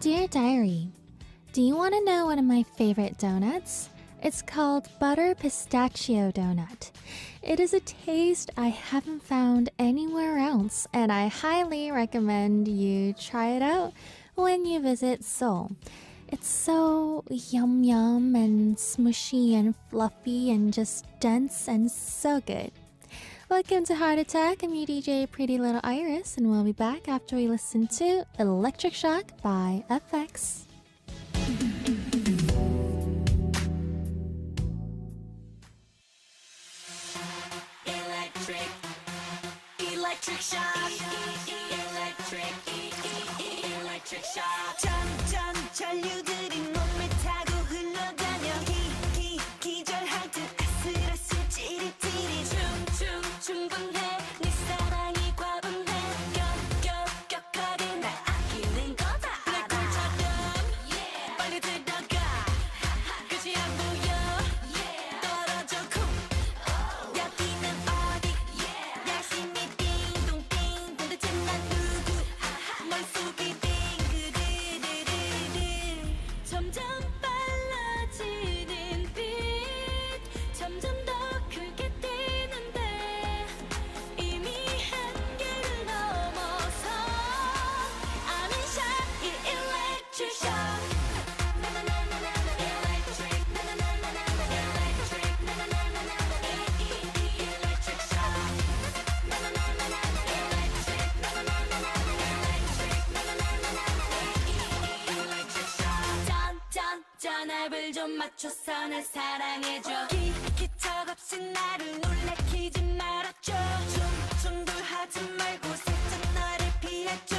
Dear Diary, do you want to know one of my favorite donuts? It's called Butter Pistachio Donut. It is a taste I haven't found anywhere else, and I highly recommend you try it out when you visit Seoul. It's so yum yum and smushy and fluffy and just dense and so good. Welcome to Heart Attack. I'm your DJ Pretty Little Iris, and we'll be back after we listen to Electric Shock by FX. Electric shock. Electric shock. 점점 전류들이 몸을 타고 흘러다녀 기절할 듯 아슬아슬 찌릿찌릿 충분해 네 사랑이 과분해 격하게 날 아끼는 거다 블랙홀처럼 빨리 들어가 끝이 안 보여 떨어져 쿵 여기는 어디 열심히 띵동띵 도대체 난 누구 머릿속이 빙그르르르르 점점 빨라지는 빛 점점 더 크게 뛰는데 이미 한계를 넘어서 I'm in shock 이 electric shock electric electric shock 전압을 좀 맞춰서 날 사랑해줘 기척없이 나를 놀래키지 말아줘 충돌하지 말고 살짝 나를 피해줘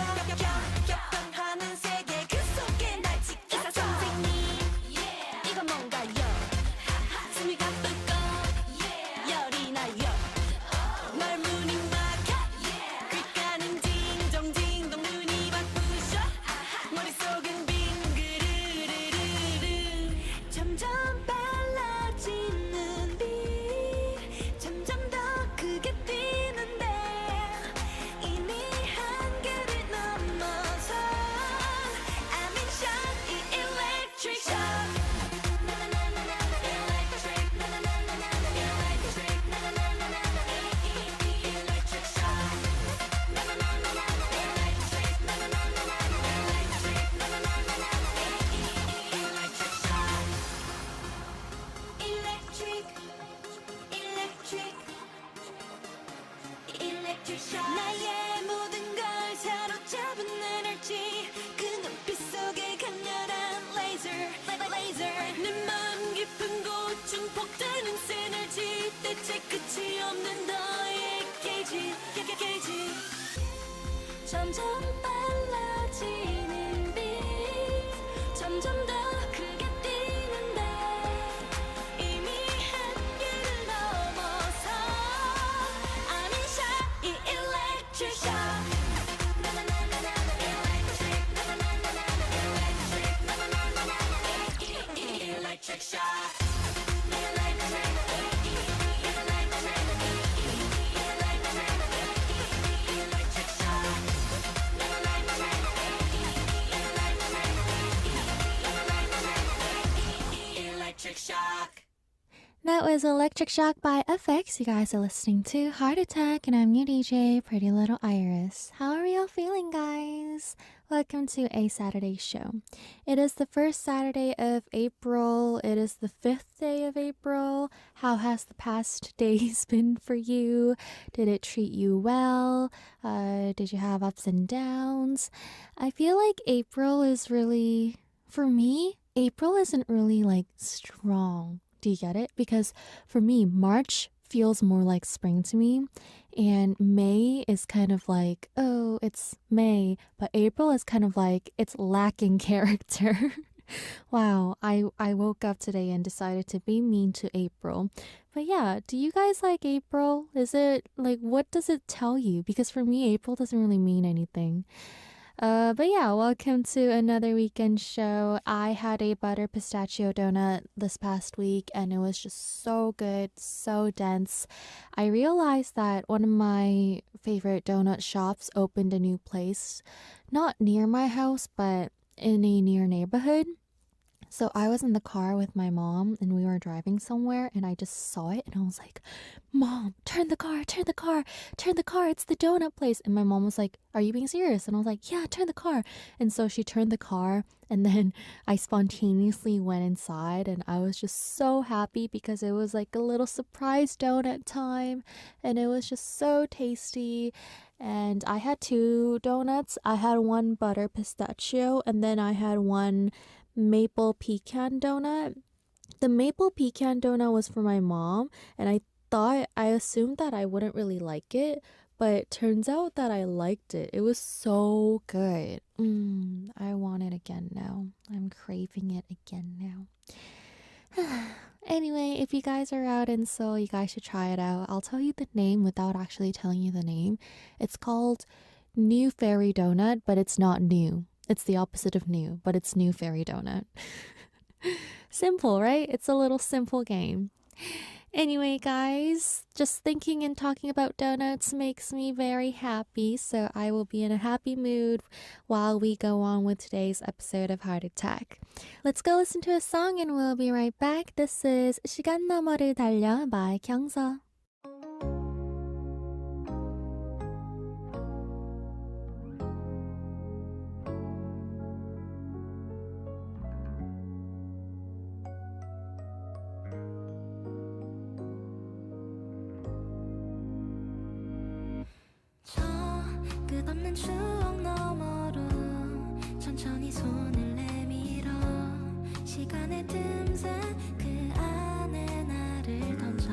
변하는 세계 그 속에 날 지켜줘 선생님 이건 뭔가요 숨이 가쁘고 열이 나요 말문이 막혀 귓가는 딩동딩동 눈이 바쁘셔 머릿속은 점점 빨라지는 빛 점점 더 크게 뛰는데 이미 한계를 넘어서 I'm in shock 이 electric shock electric shock electric shock 나의 모든 걸 사로잡은 에너지 그 눈빛 속에 강렬한 laser 내 마음 깊은 곳 증폭되는 synergy 대체 끝이 없는 너의 게이지 점점 빨라지는 빛 점점 더 크게 뛰는데 이미 한계를 넘어서 I'm in shock 이 electric shock electric shock electric shock That was Electric Shock by FX. You guys are listening to Heart Attack, and I'm your DJ, Pretty Little Iris. How are y'all feeling, guys? Welcome to a Saturday show. It is the first Saturday of April. It is the 5th day of April. How has the past days been for you? Did it treat you well? Did you have ups and downs? I feel like April is really, for me, April isn't really like strong. Do you get it? Because for me, March feels more like spring to me, and May is kind of like, oh, it's May, but April is kind of like, it's lacking character. Wow, I woke up today and decided to be mean to April. But yeah, do you guys like April? Is it like, what does it tell you? Because for me, April doesn't really mean anything. But yeah, welcome to another weekend show. I had a butter pistachio donut this past week and it was just so good, so dense. I realized that one of my favorite donut shops opened a new place, not near my house, but in a near neighborhood. So I was in the car with my mom and we were driving somewhere and I just saw it and I was like, Mom, turn the car, turn the car, turn the car. It's the donut place. And my mom was like, Are you being serious? And I was like, Yeah, turn the car. And so she turned the car and then I spontaneously went inside and I was just so happy because it was like a little surprise donut time and it was just so tasty. And I had two donuts. I had one butter pistachio and then I had one maple pecan donut. The maple pecan donut was for my mom, and I assumed that I wouldn't really like it, but it turns out that I liked it. It was so good. I want it again now. I'm craving it again now. Anyway, if you guys are out in Seoul, you guys should try it out. I'll tell you the name without actually telling you the name. It's called New Fairy Donut, but it's not new. It's the opposite of new, but it's New Fairy Donut. Simple, right? It's a little simple game. Anyway, guys, just thinking and talking about donuts makes me very happy, so I will be in a happy mood while we go on with today's episode of Heart Attack. Let's go listen to a song and we'll be right back. This is 시간 너머를 달려 by 경서. 저 끝없는 추억 너머로 천천히 손을 내밀어 시간의 틈새 그 안에 나를 던져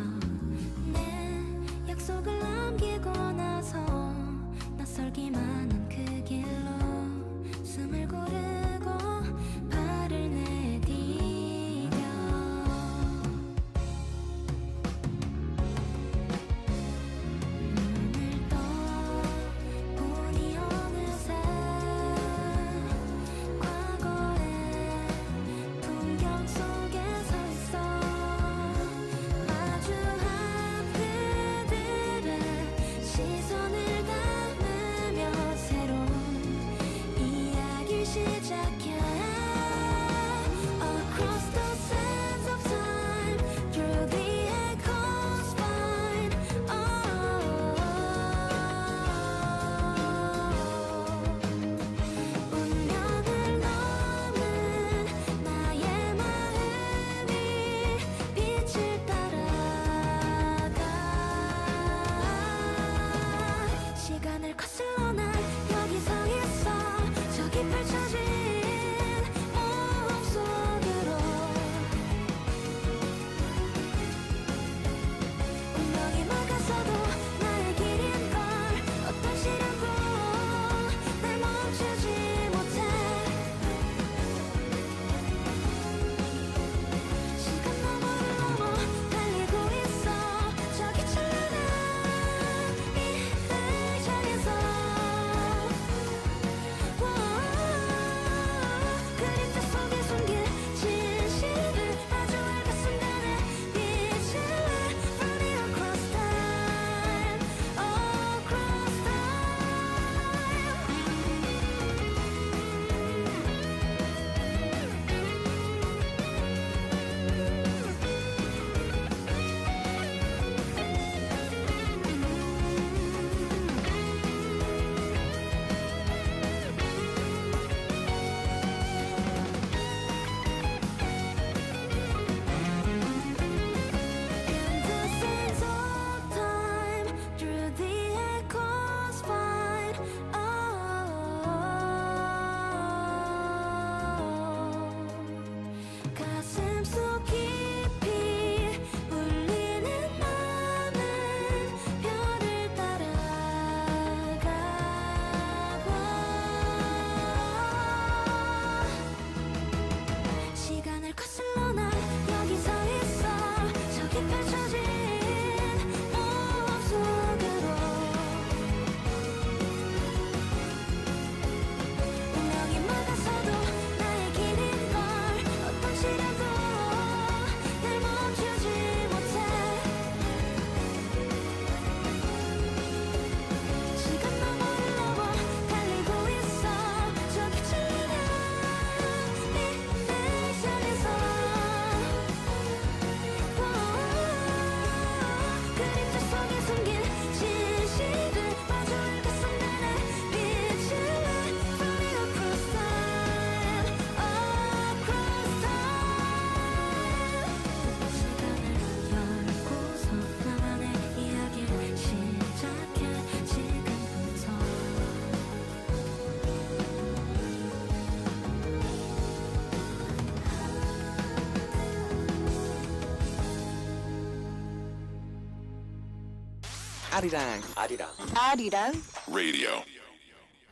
Arirang. Radio.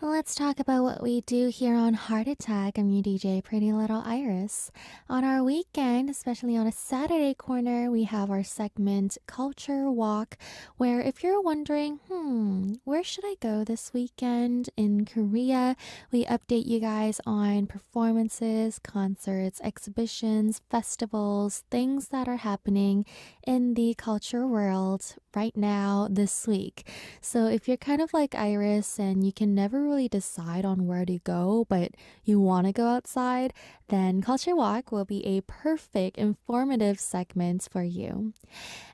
Let's talk about what we do here on Heart Attack. I'm your DJ, Pretty Little Iris. On our weekend, especially on a Saturday corner, we have our segment Culture Walk, where if you're wondering, where should I go this weekend in Korea, we update you guys on performances, concerts, exhibitions, festivals, things that are happening in the culture world right now this week. So if you're kind of like Iris and you can never really decide on where to go, but you want to go outside, then Culture Walk will be a perfect informative segment for you.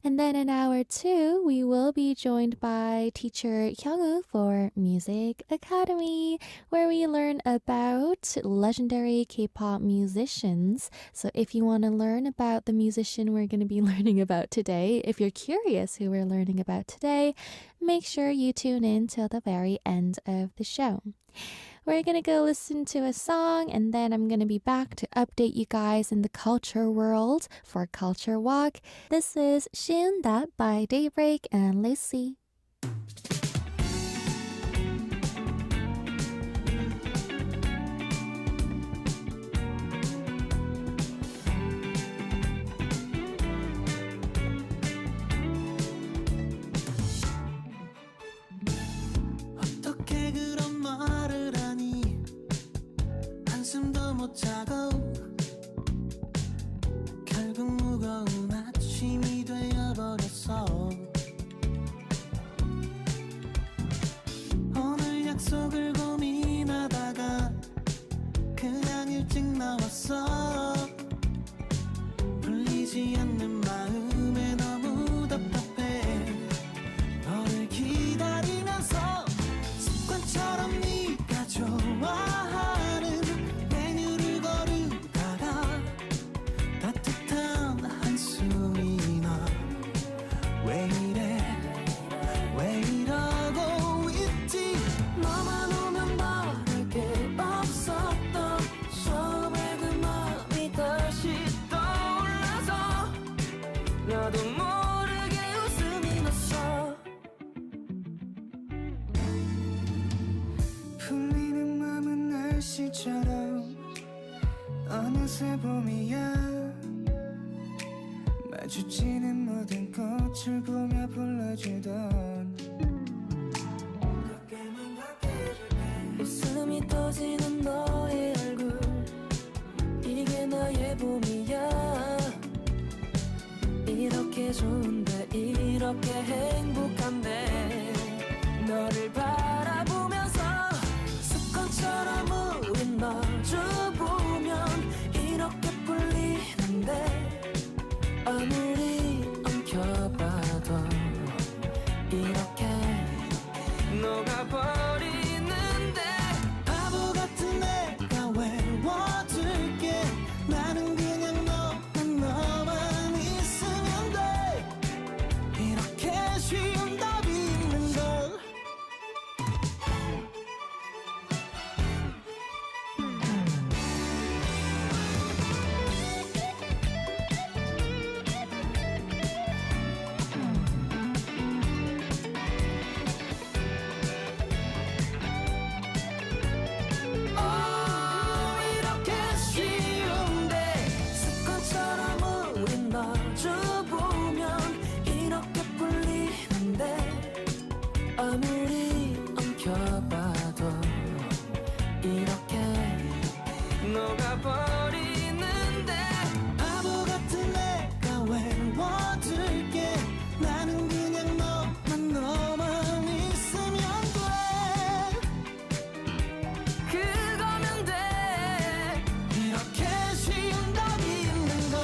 And then in hour 2, we will be joined by teacher Hyungwoo for Music Academy, where we learn about legendary K-pop musicians. So if you want to learn about the musician we're going to be learning about today, if you're curious who we're learning about today, make sure you tune in till the very end of the show. We're going to go listen to a song, and then I'm going to be back to update you guys in the culture world for Culture Walk. This is 쉬운 답 by Daybreak and Lucy. 어떻게 그런 말을 하니 한숨도 못 자고 결국 무거운 아침이 되어버렸어. 오늘 약속을 고민하다가 그냥 일찍 나왔어. 풀리지 않는 마음에 너무 답답해. 너를 기다리면서 습관처럼 네가 좋아하는 메뉴를 거르다가 따뜻한 한숨이 나. 왜 이래 왜 이러고 있지. 너만 오면 말할 게 없었던 처음에 그 마음이 다시 떠올라서 나도 모르게 웃음이 났어. 풀리는 맘은 날씨처럼 어느새 봄이야. 마주치는 모든 꽃을 보며 불러주던 웃음이 터지는 너의 얼굴, 이게 나의 봄이야. 이렇게 좋은데 이렇게 행복한데 너를 바라보면서 습관처럼 우린 마주보면 이렇게 풀리는데 아무리 엉켜봐도 이렇게 녹아버리는데 바보 같은 내가 외워줄게. 나는 그냥 너만 있으면 돼. 이렇게 쉬운 답이 있는 걸. 이렇게 쉬운데 습관처럼 우린 마주보면 이렇게 풀리는데 아무리 엉켜봐도 이렇게 녹아버리는데 바보 같은 내가 외워줄게. 나는 그냥 너만 있으면 돼. 그거면 돼. 이렇게 쉬운 답이 있는 걸.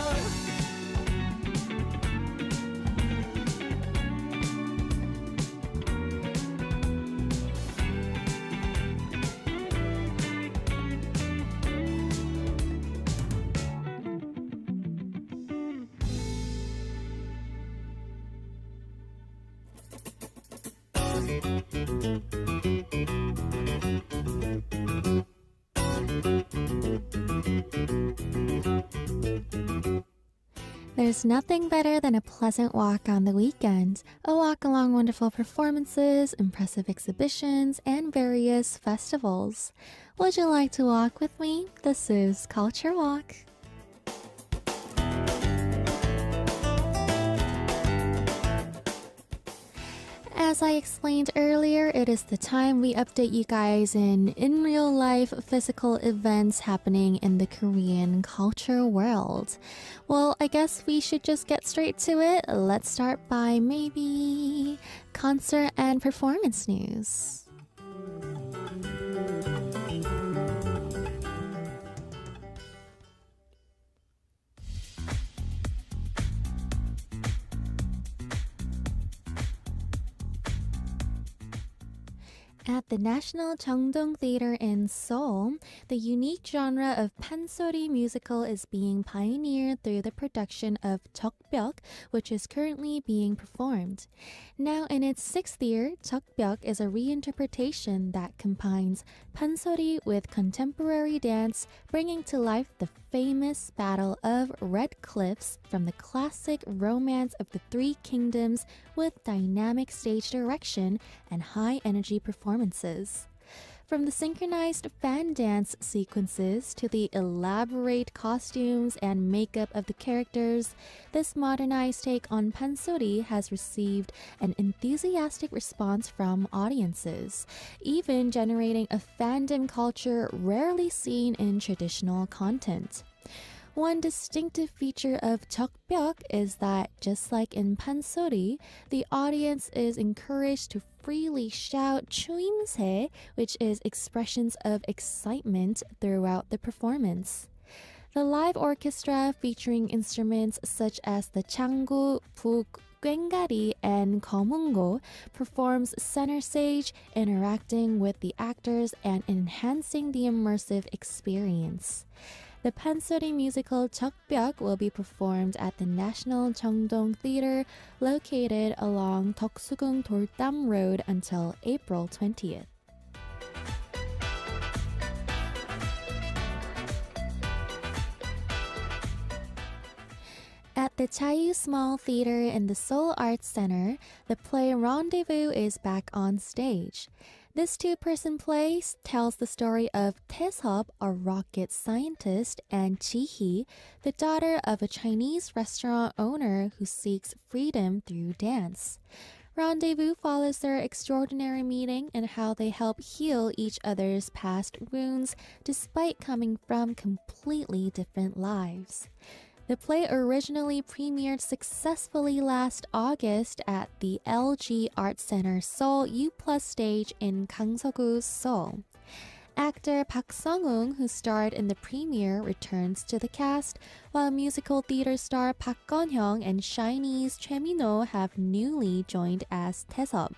There's nothing better than a pleasant walk on the weekend. A walk along wonderful performances, impressive exhibitions, and various festivals. Would you like to walk with me? This is Culture Walk. As I explained earlier, it is the time we update you guys in real life physical events happening in the Korean culture world. Well, I guess we should just get straight to it. Let's start by maybe concert and performance news. At the National Cheongdong Theater in Seoul, the unique genre of pansori musical is being pioneered through the production of Jeokbyuk, which is currently being performed. Now in its sixth year, Jeokbyuk is a reinterpretation that combines pansori with contemporary dance, bringing to life the famous Battle of Red Cliffs from the classic Romance of the Three Kingdoms with dynamic stage direction and high-energy performances. From the synchronized fan dance sequences to the elaborate costumes and makeup of the characters, this modernized take on pansori has received an enthusiastic response from audiences, even generating a fandom culture rarely seen in traditional content. One distinctive feature of Jeokbyuk is that, just like in pansori, the audience is encouraged to freely shout chuimse, which is expressions of excitement throughout the performance. The live orchestra, featuring instruments such as the changu, buk, 꽹가리, and 거문고, performs center stage, interacting with the actors and enhancing the immersive experience. The pansori musical Jeokbyuk will be performed at the National Cheongdong Theater, located along Deoksugung Doltam Road until April 20th. At the Chayu Small Theater in the Seoul Arts Center, the play Rendezvous is back on stage. This two-person play tells the story of Taesop, a rocket scientist, and Ji-hee, the daughter of a Chinese restaurant owner who seeks freedom through dance. Rendezvous follows their extraordinary meeting and how they help heal each other's past wounds despite coming from completely different lives. The play originally premiered successfully last August at the LG Art Center Seoul U+ stage in Gangseok-gu, Seoul. Actor Park Sung-woong, who starred in the premiere, returns to the cast, while musical theater star Park Gun-hyung and Shiny's Choi Min-ho have newly joined as Taesop.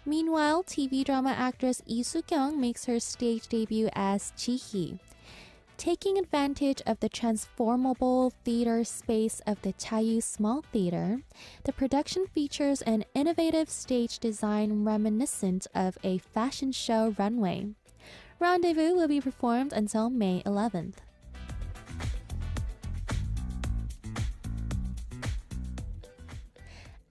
Meanwhile, TV drama actress Lee Soo-kyung makes her stage debut as Ji-hee. Taking advantage of the transformable theater space of the Chayu Small Theater, the production features an innovative stage design reminiscent of a fashion show runway. Rendezvous will be performed until May 11th.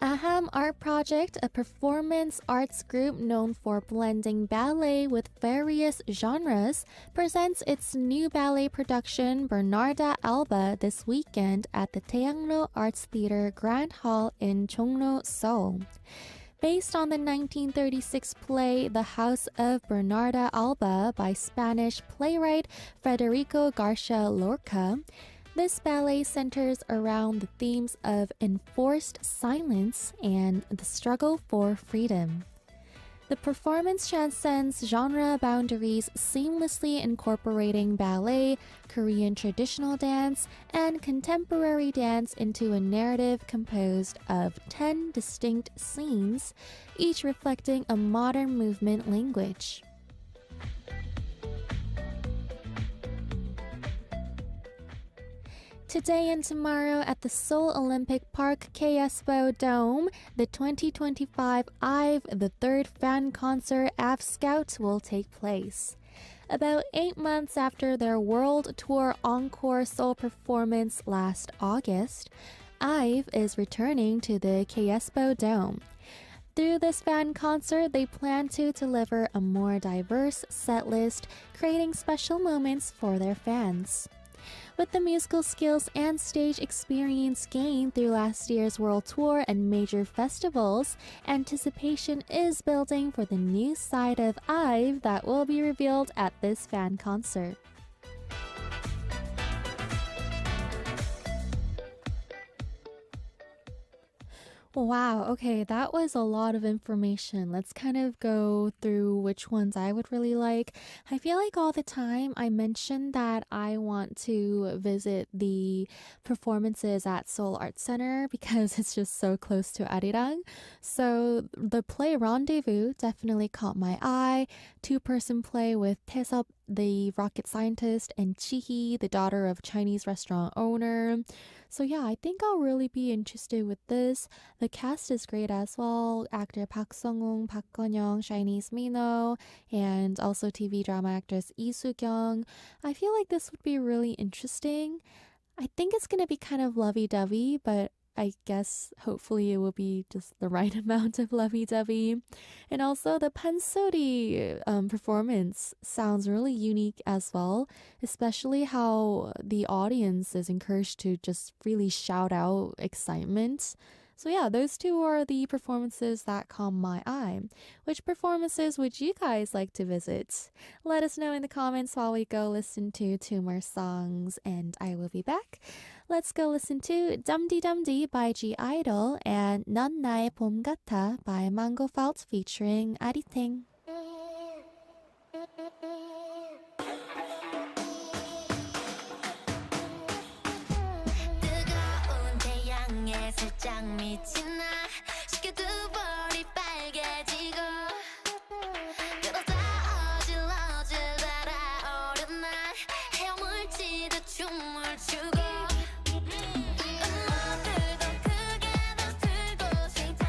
Aham Art Project, a performance arts group known for blending ballet with various genres, presents its new ballet production Bernarda Alba this weekend at the Taeyangro Arts Theater Grand Hall in Chongno, Seoul. Based on the 1936 play The House of Bernarda Alba by Spanish playwright Federico Garcia Lorca, this ballet centers around the themes of enforced silence and the struggle for freedom. The performance transcends genre boundaries, seamlessly incorporating ballet, Korean traditional dance, and contemporary dance into a narrative composed of 10 distinct scenes, each reflecting a modern movement language. Today and tomorrow at the Seoul Olympic Park KSBO Dome, the 2025 IVE, the third fan concert AF Scout, will take place. About 8 months after their World Tour Encore Seoul performance last August, IVE is returning to the KSBO Dome. Through this fan concert, they plan to deliver a more diverse set list, creating special moments for their fans. With the musical skills and stage experience gained through last year's world tour and major festivals, anticipation is building for the new side of IVE that will be revealed at this fan concert. Wow, okay, that was a lot of information. Let's kind of go through which ones I would really like. I feel like all the time I mention that I want to visit the performances at Seoul Art Center because it's just so close to Arirang. So the play Rendezvous definitely caught my eye. Two-person play with Taeseo, the rocket scientist, and Chihi, the daughter of a Chinese restaurant owner. So yeah, I think I'll really be interested with this. The cast is great as well. Actor Park Sung-woong, Park Gun-young, Chinese Mino, and also TV drama actress Lee Soo-kyung. I feel like this would be really interesting. I think it's going to be kind of lovey-dovey, but I guess hopefully it will be just the right amount of lovey-dovey. And also the Pansori performance sounds really unique as well, especially how the audience is encouraged to just really shout out excitement. So yeah, those two are the performances that caught my eye. Which performances would you guys like to visit? Let us know in the comments while we go listen to two more songs, and I will be back. Let's go listen to Dumdy Dumdy by G Idol and 넌 나의 봄 같아 by Mango Fault featuring Arirang. 뜨거운 태양에 살짝 미친 나 쉽게 두 볼이 빨개지고 그러다 어질러질 달아오른 날 헤엄을치듯 춤을 추고 음악을 더 크게 더 틀고 싶어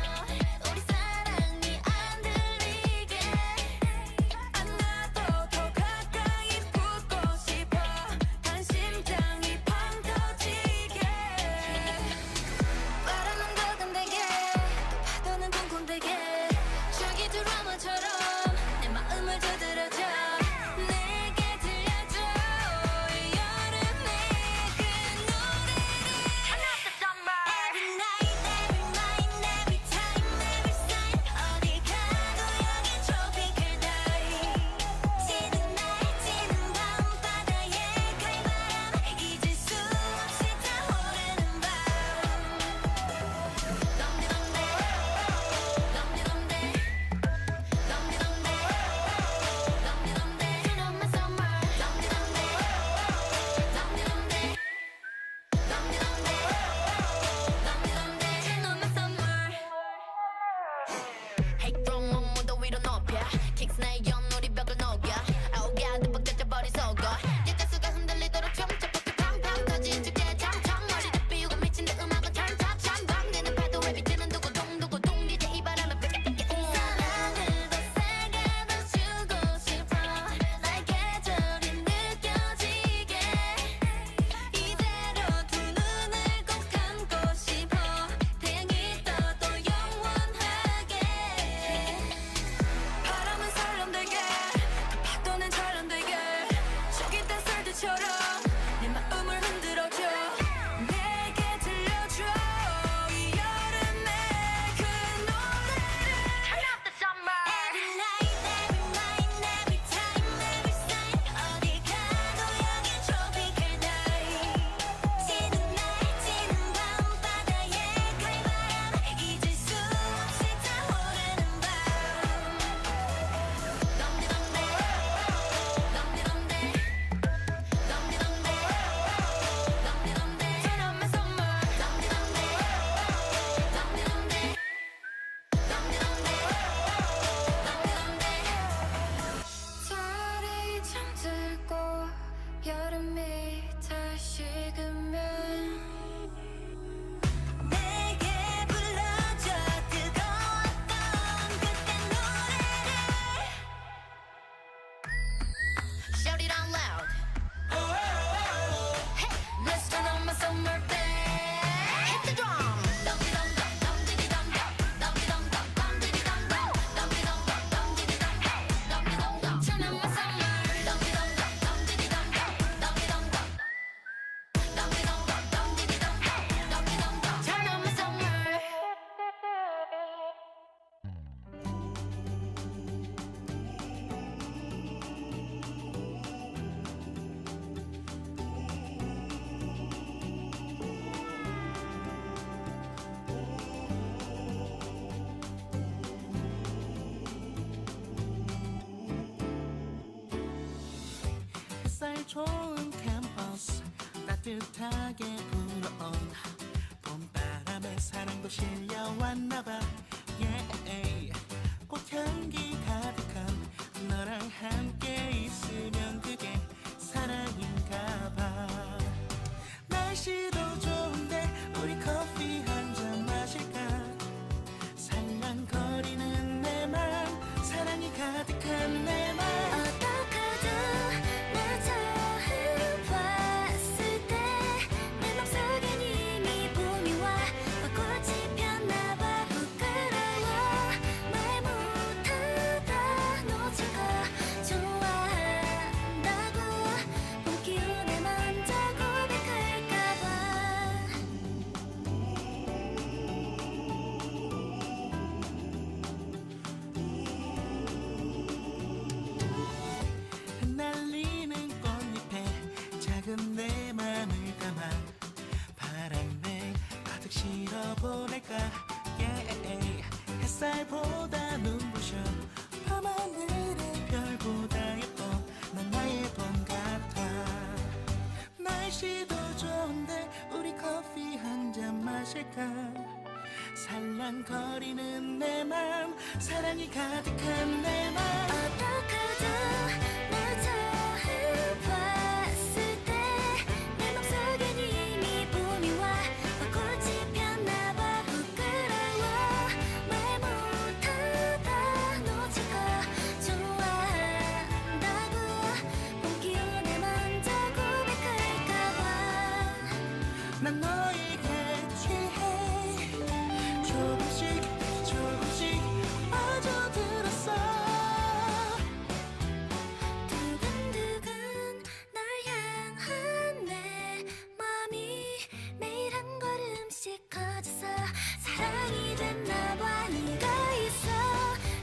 우리 사랑이 안 들리게 안나도 더 가까이 붙고 싶어 한 심장이 펑 터지게 바라는 거 근데 좋은 캠퍼스 따뜻하게 불어온 봄바람에 사랑도 실려왔나봐 yeah. 꽃향기 가득한 너랑 함께 있으면 그게 사랑인가봐 날씨도 좋은데 우리 커피 한 잔 마실까 살랑거리는 내 맘 사랑이 가득한 내 맘 어떡하죠 나 처음 봤을 때 내 맘속엔 이미 봄이 와 벚꽃이 폈나봐 부끄러워 말 못하다 놓칠 거 좋아한다고 봄 기운에 먼저 고백할까봐 흩날리는 꽃잎에 작은 내 맘을 담아 바람에 가득 실어보낼까 yeah. 햇살보다 눈부셔 밤하늘의 별보다 예뻐 난 나의 봄 같아 날씨도 좋은데 우리 커피 한 잔 마실까 살랑거리는 내 맘 사랑이 가득한 내 맘 어떡하죠 나 처음 봤을 때 내 맘속엔 이미 봄이 와 벚꽃이 폈나봐 부끄러워 말 못하다 놓칠 거 좋아한다고 봄 기운에 먼저 고백할까봐 난 너에게 취해 조금씩 조금씩 빠져들었어 두근두근 널 향한 내 맘이 매일 한 걸음씩 커져서 사랑이 됐나봐 네가 있어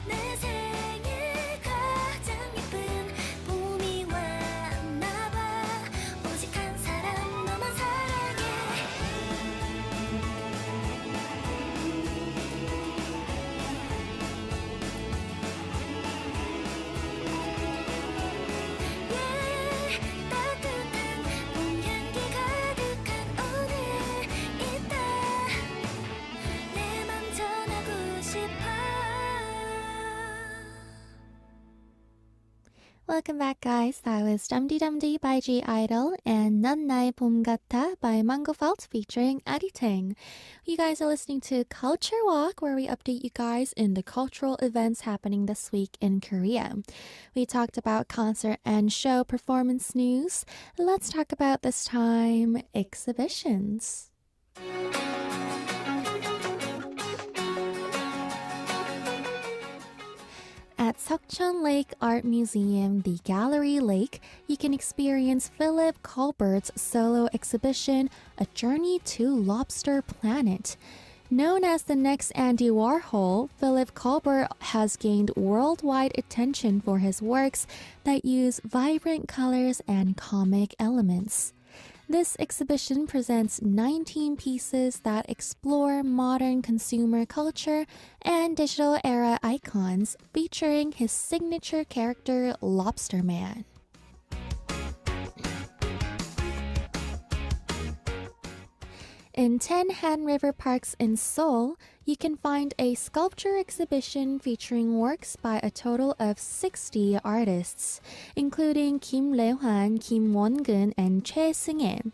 내 생에 가장 예쁜 봄이 왔나봐 오직 한 사람 너만 사랑해 따뜻한 봄 향기 가득한 오늘 있다 내 맘 전하고 싶어 Welcome back, guys. That was Dumdy Dumdy by G Idol and 넌 나의 봄 같아 by Mango Felt featuring Arirang. You guys are listening to Culture Walk, where we update you guys in the cultural events happening this week in Korea. We talked about concert and show performance news. Let's talk about this time exhibitions. At Seokcheon Lake Art Museum, the Gallery Lake, you can experience Philip Colbert's solo exhibition, A Journey to Lobster Planet. Known as the next Andy Warhol, Philip Colbert has gained worldwide attention for his works that use vibrant colors and comic elements. This exhibition presents 19 pieces that explore modern consumer culture and digital era icons, featuring his signature character, Lobster Man. In 10 Han River Parks in Seoul, you can find a sculpture exhibition featuring works by a total of 60 artists, including Kim Le-hwan, Kim Won-gun, and Choi Seung-ae.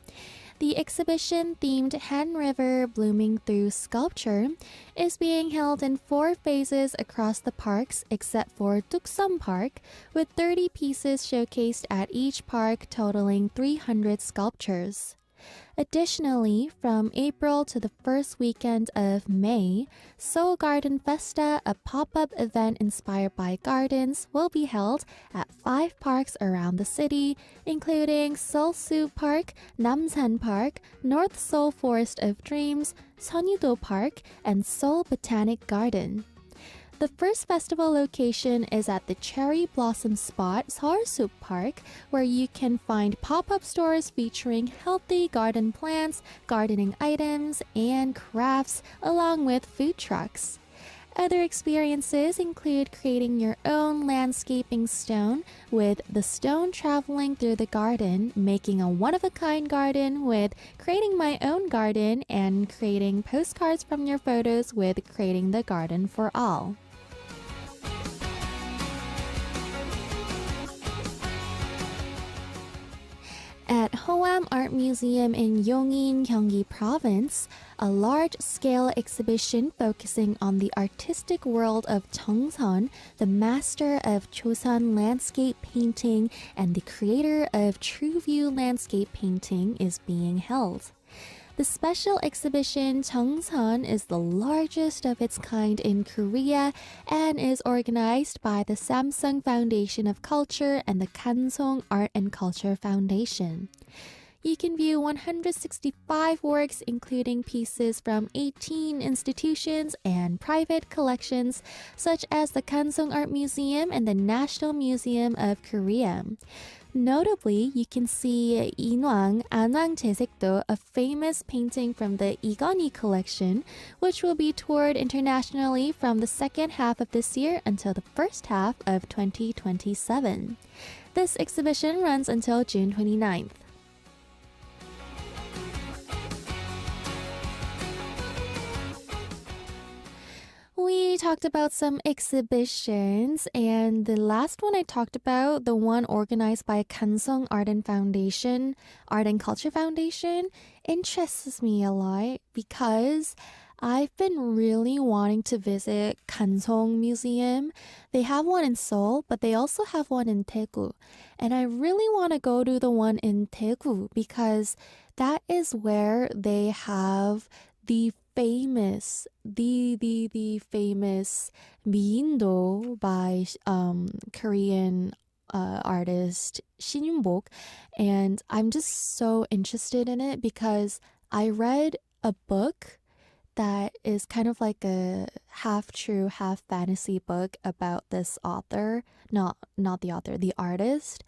The exhibition, themed Han River Blooming Through Sculpture, is being held in 4 phases across the parks except for Tuksum Park, with 30 pieces showcased at each park totaling 300 sculptures. Additionally, from April to the first weekend of May, Seoul Garden Festa, a pop-up event inspired by gardens, will be held at 5 parks around the city, including Seoul-su Park, Namsan Park, North Seoul Forest of Dreams, Seonyu-do Park, and Seoul Botanic Garden. The first festival location is at the Cherry Blossom Spot, Seoul-su Park, where you can find pop-up stores featuring healthy garden plants, gardening items, and crafts, along with food trucks. Other experiences include creating your own landscaping stone with the stone traveling through the garden, making a one-of-a-kind garden with creating my own garden, and creating postcards from your photos with creating the garden for all. At Hoam Art Museum in Yongin, Gyeonggi Province, a large-scale exhibition focusing on the artistic world of Jeongseon, the master of Chosun landscape painting and the creator of True View landscape painting, is being held. The special exhibition Jeongseon is the largest of its kind in Korea and is organized by the Samsung Foundation of Culture and the Kansong Art and Culture Foundation. You can view 165 works, including pieces from 18 institutions and private collections, such as the Kansong Art Museum and the National Museum of Korea. Notably, you can see 인왕, 안왕 제색도, a famous painting from the Igoni collection, which will be toured internationally from the second half of this year until the first half of 2027. This exhibition runs until June 29th. We talked about some exhibitions, and the last one I talked about, the one organized by Kansong Art and Culture Foundation, interests me a lot because I've been really wanting to visit Kansong Museum. They have one in Seoul, but they also have one in Daegu. And I really want to go to the one in Daegu because that is where they have the famous 미인도 by Korean artist Shin Yoon-bok, and I'm just so interested in it because I read a book that is kind of like a half true, half fantasy book about this author, not the author, the artist.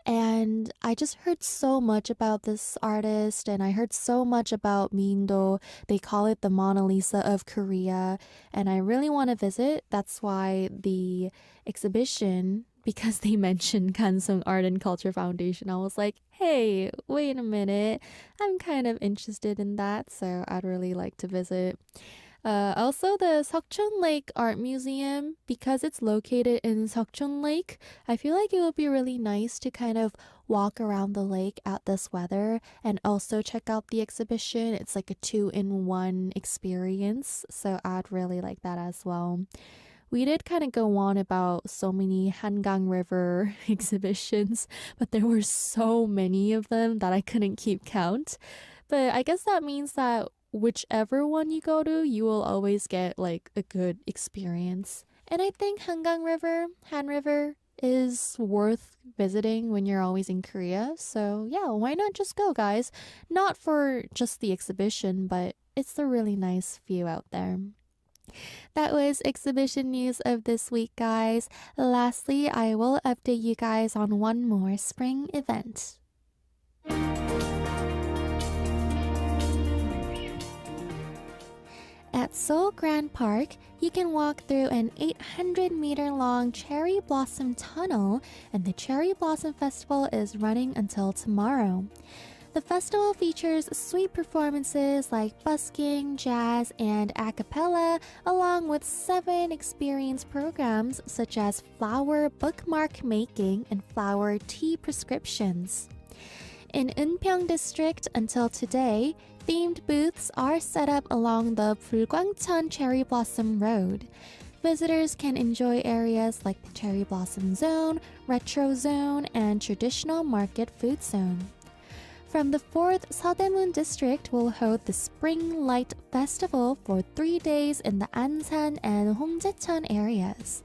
And I just heard so much about this artist, and I heard so much about Mindo. They call it the Mona Lisa of Korea, and I really want to visit. That's why the exhibition, because they mentioned Kansong Art and Culture Foundation, I was like, hey, wait a minute. I'm kind of interested in that, so I'd really like to visit. Also, the Seokchon Lake Art Museum, because it's located in Seokchon Lake, I feel like it would be really nice to kind of walk around the lake at this weather and also check out the exhibition. It's like a 2-in-1 experience, so I'd really like that as well. We did kind of go on about so many Hangang River exhibitions, but there were so many of them that I couldn't keep count. But I guess that means that whichever one you go to, you will always get like a good experience. And I think Han River is worth visiting when you're always in Korea. So yeah, why not just go, guys? Not for just the exhibition, but it's a really nice view out there. That was exhibition news of this week, guys. Lastly, I will update you guys on one more spring event. At Seoul Grand Park, you can walk through an 800-meter-long cherry blossom tunnel, and the Cherry Blossom Festival is running until tomorrow. The festival features sweet performances like busking, jazz, and a cappella, along with 7 experience programs such as flower bookmark making and flower tea prescriptions. In Eunpyeong District, until today, themed booths are set up along the Bulgwangcheon Cherry Blossom Road. Visitors can enjoy areas like the Cherry Blossom Zone, Retro Zone, and Traditional Market Food Zone. From the 4th, Seodaemun District will hold the Spring Light Festival for 3 days in the Ansan and Hongjaecheon areas.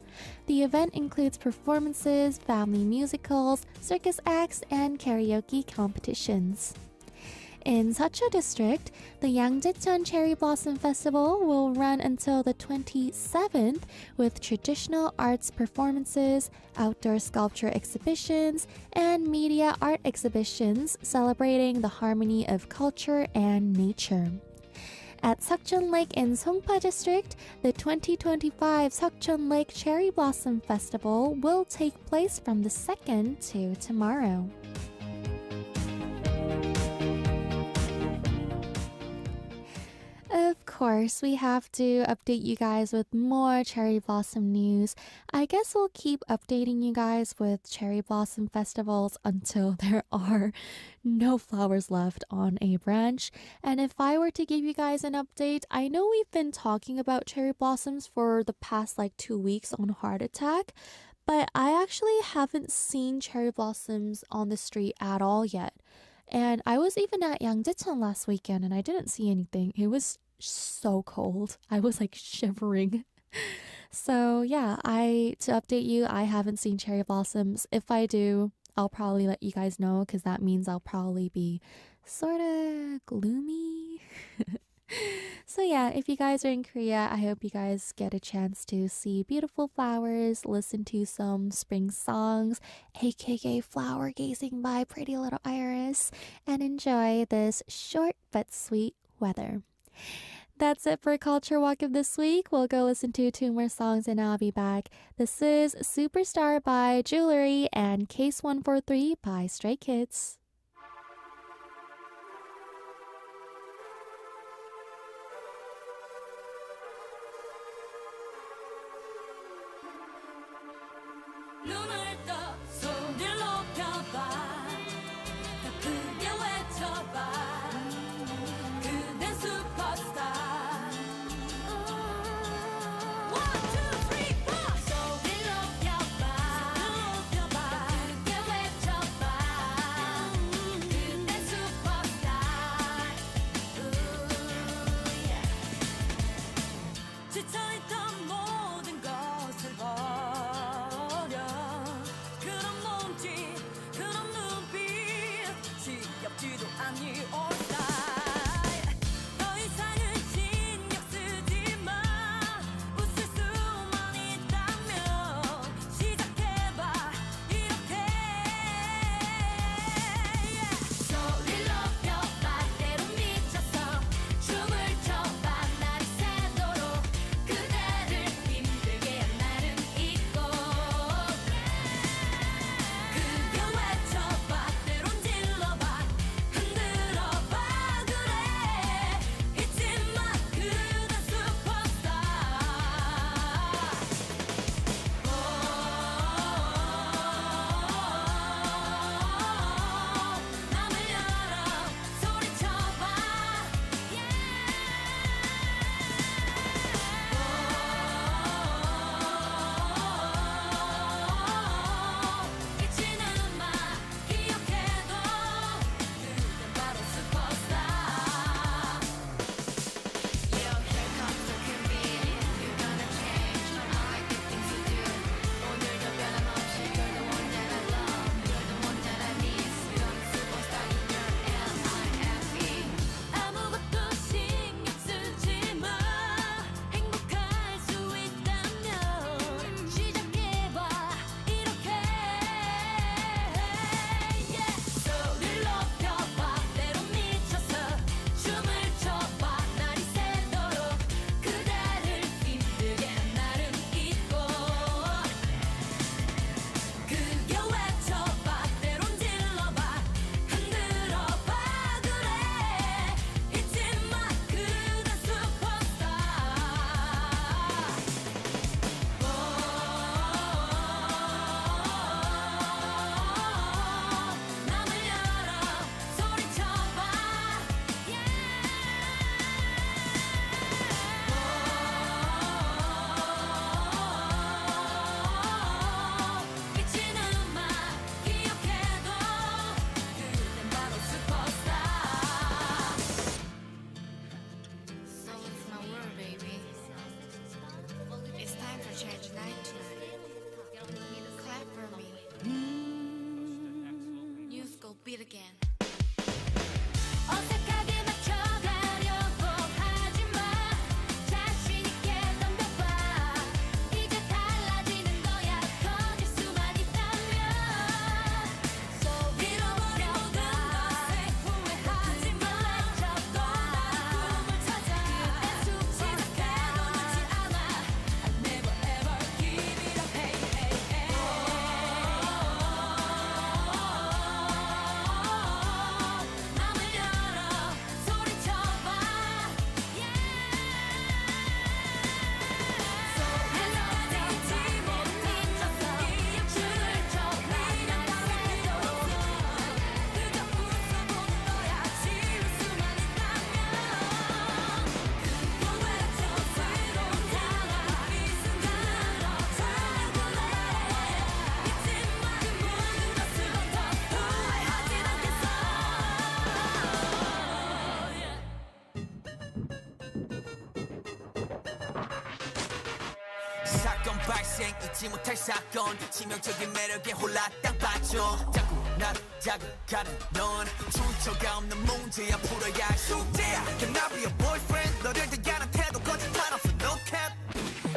The event includes performances, family musicals, circus acts, and karaoke competitions. In Seocho District, the Yangjaecheon Cherry Blossom Festival will run until the 27th with traditional arts performances, outdoor sculpture exhibitions, and media art exhibitions celebrating the harmony of culture and nature. At Seokcheon Lake in Songpa District, the 2025 Seokcheon Lake Cherry Blossom Festival will take place from the 2nd to tomorrow. Of course, we have to update you guys with more cherry blossom news. I guess we'll keep updating you guys with cherry blossom festivals until there are no flowers left on a branch. And if I were to give you guys an update, I know we've been talking about cherry blossoms for the past 2 weeks on Heart Attack, but I actually haven't seen cherry blossoms on the street at all yet. And I was even at Yangjaecheon last weekend and I didn't see anything. It was so cold. I was shivering. So yeah, to update you, I haven't seen cherry blossoms. If I do, I'll probably let you guys know because that means I'll probably be sort of gloomy. So yeah, if you guys are in Korea, I hope you guys get a chance to see beautiful flowers, listen to some spring songs, aka flower gazing by Pretty Little Iris, and enjoy this short but sweet weather. That's it for Culture Walk of this week. We'll go listen to 2 more songs and I'll be back. This is Superstar by Jewelry and Case 143 by Stray Kids. 눈을 떠 손을 높여봐 더 크게 외쳐봐 그댄 슈퍼스타 One, two, three, four 손을 높여봐 크게 외쳐봐 그댄 슈퍼스타 지쳐있던 모든 것을 버려 그런 몸짓 그런 눈빛 지겹지도 않니 all style 더 이상은 신경 쓰지 마 웃을 수만 있다면 시작해봐 이렇게 소리를 높여봐 때론 미쳐서 춤을 춰봐 날이 새도록 그대를 힘들게 한 나는 있고 크게 외쳐봐 때론 질러봐 흔들어봐 발생 잊지 못할 사건 치명적인 매력에 홀라 땅 빠져 자꾸 나를 자극하는 넌 출처가 없는 문제야 풀어야 할 숙제야 Can I be a boyfriend 너를 대하는 태도 거짓말 없어 no cap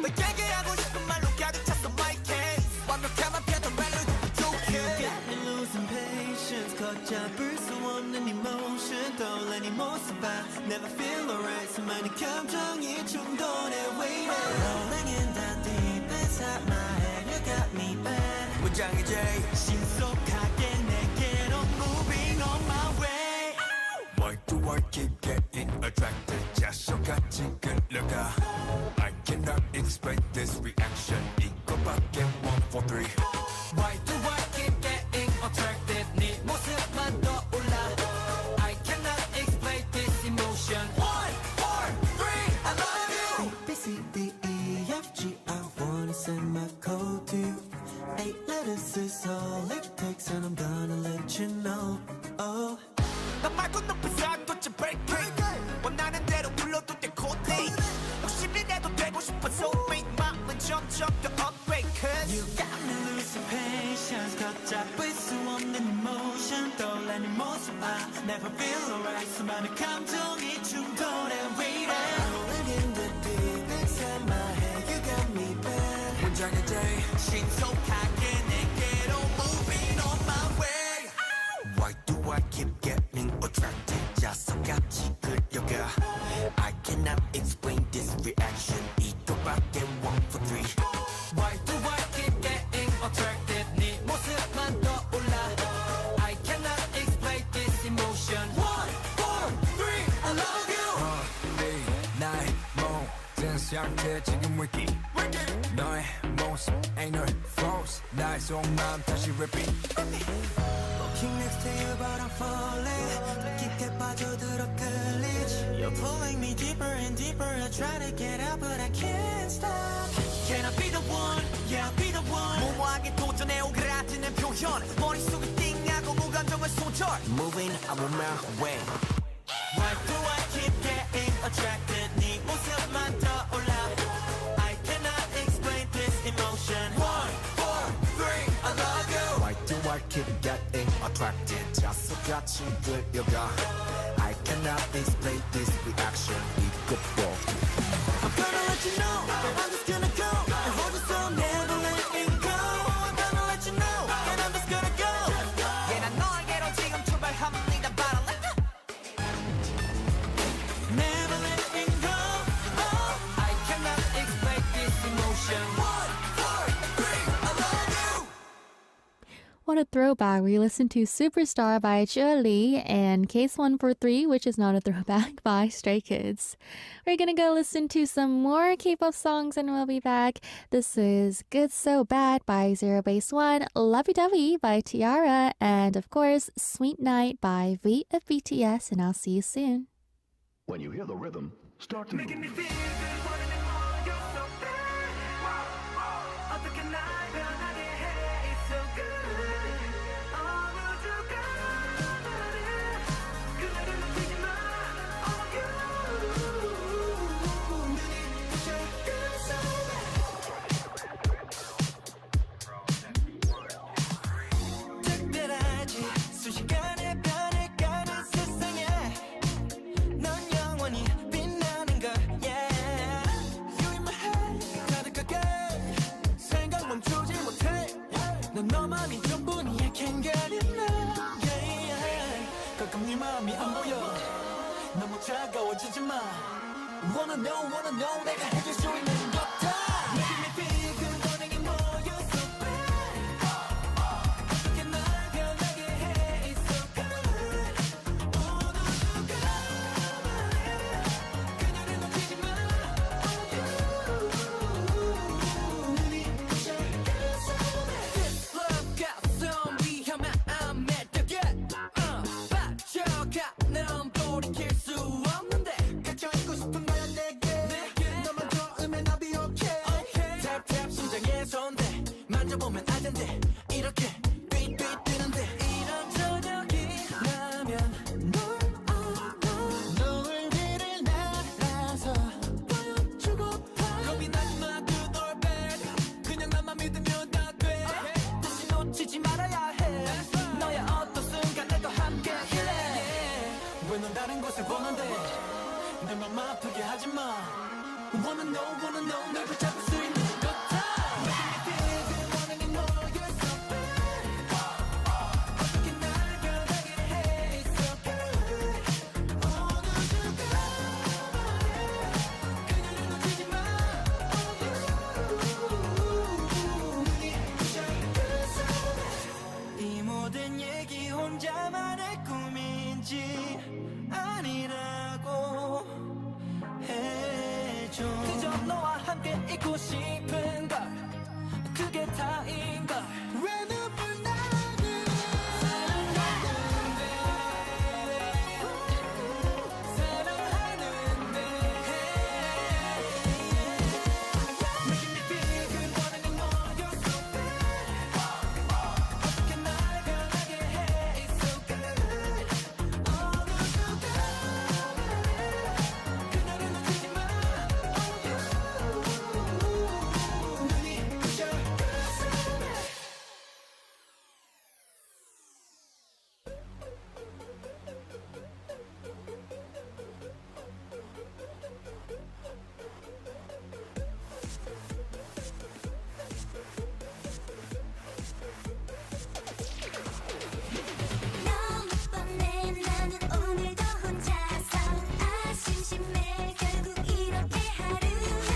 너에게 하고 싶은 말로 가득 찼어 my case 완벽함만 펴던 멜로디 부족해 You got me losing patience 걷잡을 수 없는 emotion 떠올라 네 모습 봐 Never feel alright 수많은 감정이 충돌해 waiting Rolling in the deep inside my head You got me bad 문장이 제일 신속하게 내게로 moving on my way Why do I keep getting attracted 자석같이 끌려가 I cannot explain this reaction 이거밖에 1, 4, 3 Why do I keep getting attracted 네 모습만 떠올라 I cannot explain this emotion 1, 4, 3 I love you A, B, C, D, E, F, G I wanna send my code to you 8 letters is all it takes and I'm gonna let you know Oh 너 말고 높은 사고치 breaking 원하는 대로 불러도 돼 코딩 욕심이라도 되고 싶어 soulmate 마음은 점점 더 upgrade Cause You got me losing patience 걷잡을 수 없는 emotion 떠올라 네 모습 봐 Never feel alright 수많은 감정이 충돌해 waiting Rolling in the deep inside my head You got me bad 문장의 제일 신속하게 내게로 moving on my way Why do I keep getting attracted 자석같이 끌려가 I cannot explain this reaction 이거밖에 1, 4, 3 Why do I keep getting attracted 네 모습만 떠올라 I cannot explain this emotion 1, 4, 3 I love you 네 나의 모든 상태 지금 wiki 너의 모습 ain't no false 나의 속마음 다시 repeat Walking next to you but I'm falling 깊게 빠져들어 끌리지 You're pulling me deeper and deeper I try to get out but I can't stop Can I be the one? Yeah I'll be the one 무모하게 도전해 오그라지는 표현 머릿속에 띵하고 무감정을 소절 Moving I'm on my way Why do I keep getting attracted 네 모습만 떠올라 I cannot explain this emotion 1, 4, 3 I love you Why do I keep getting attracted 자석같이 끌려가 I cannot explain this reaction 이것도 I'm gonna let you know I'm just gonna go and hold you so never letting go I'm gonna let you know and I'm just gonna go Yeah 난 너에게로 지금 출발합니다 But I like Never letting go oh, I cannot explain this emotion 1, 4, 3 I love you What a throwback. We listened to Superstar by Jia Lee and Case 143, which is not a throwback, by Stray Kids. We're gonna go listen to some more K-pop songs and we'll be back. This is Good So Bad by Zero Base One, Lovey Dovey by Tiara, and of course, Sweet Night by V of BTS, and I'll see you soon. When you hear the rhythm, start to Making me move. feel good, wanting it more, you're so bad. 어떻게 날 변하게 해, it's so good. 어느 순간에 그대를 놓치지만, oh you. 눈이 부셔, good so bad. 특별하지, 순식간에 변해가는 세상에 넌 영원히 빛나는 걸 yeah You in my head 가득하게 생각 멈추지 못해 넌 너만이 전부니 I can't get enough yeah, yeah. 가끔 네 마음이 안 보여 너무 차가워지지 마 wanna know 내가 해줄 수 있는 것 다 Making me feel good wanting it more you're so bad 어떻게 날 변하게 해 it's so good 어느 순간에 그녀를 놓치지 마 눈이 부셔 This love got some 위험한 매력에 빠져가 넌 돌이킬 수 없는데 갇혀있고 싶은 거야 내게 너만 좋으면 I'll be okay Tap tap 심장에 손대 만져보면 알 텐데 이렇게 삐삐 뜨는데 이런 저녁이 나면 널 안아 너의 위를 날아서 보여주고파 겁이 나지 마 good or bad 왜 넌 다른 것을 원한대 내 맘 아프게 하지마 Wanna know 널 붙잡을 수 있는 것 같아 Making me feel good wanting more You're so bad 어떻게 날 변하게 해 It's so good 오늘 누가 그녀를 놓치지 마 눈이 부셔 이 모든 얘기 혼자만의 꿈인지 아니라고 해줘 그저 너와 함께 있고 싶은 걸 그게 다인 걸 왜 눈물 나는 사랑하는데 Making me feel good wanting more You're so bad 어떻게 날 변하게 해 It's so good 어느 누가 그녀를 놓치지 마 눈이 부셔 너무 뻔해 나는 오늘도 혼자서 심심해 결국 이렇게 하루가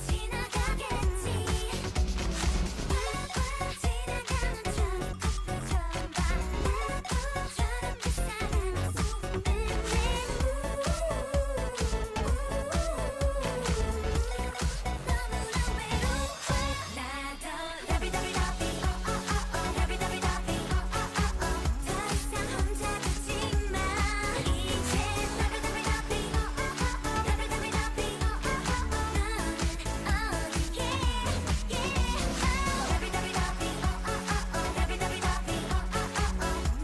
지나가겠지 지나가는 저 커플 처음 봐 나도 저렇게 사랑할 수 있는데 너무나 외로워 나도 러비더비더비 러비더비더비 더 이상 혼자 두지 마 이제 러비더비더비 러비더비더비 너는 어디에 러비더비더비 러비더비더비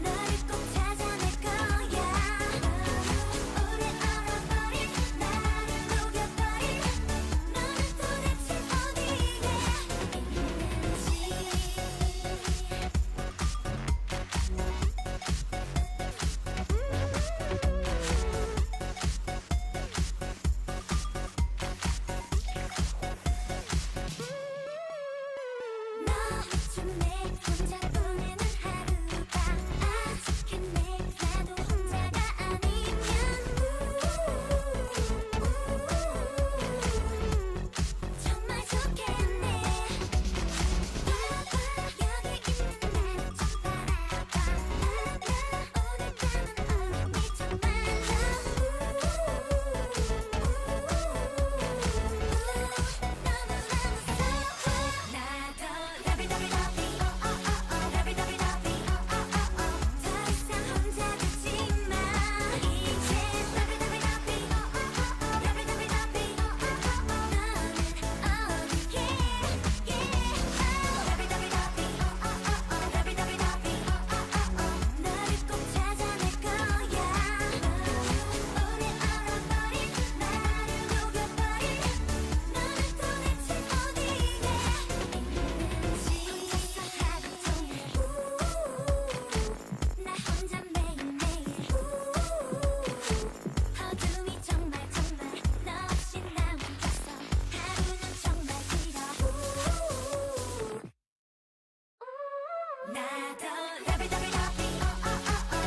너를 꼭 찾아낼 거야 오래 얼어버린 나를 녹여버린 너는 도대체 어디에 너쯤에 혼자 보내는 하루가 아직은 내가도 혼자가 아니면 정말 좋겠네 여기 있는 나를 좀 바라봐 오늘 밤은 언니 정말로 나도 러비더비더비 러비더비더비 더 이상 혼자 두지 마 이제 러비더비더비 러비더비더비 너는 어디에 러비더비더비 러비더비더비 너를 꼭 찾아낼 거야 오래 얼어버린 나를 녹여버린 너는 도대체 어디에 있는지 하루 종일 나 혼자 매일매일 어둠이 정말 너 없이 나 혼자서 하루는 정말 길어 나도 러비더비더비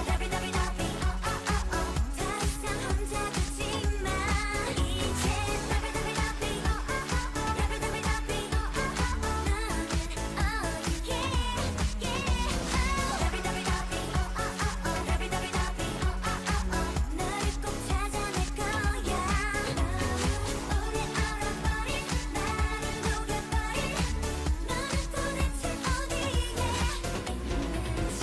러비더비더비 더 이상 혼자 두지 마 이제 러비더비더비 러비더비더비 너는 어디에 러비더비더비 러비더비더비 너를 꼭 찾아낼 거야 오래 얼어버린 나를 녹여버린 너는 도대체 어디에 있는지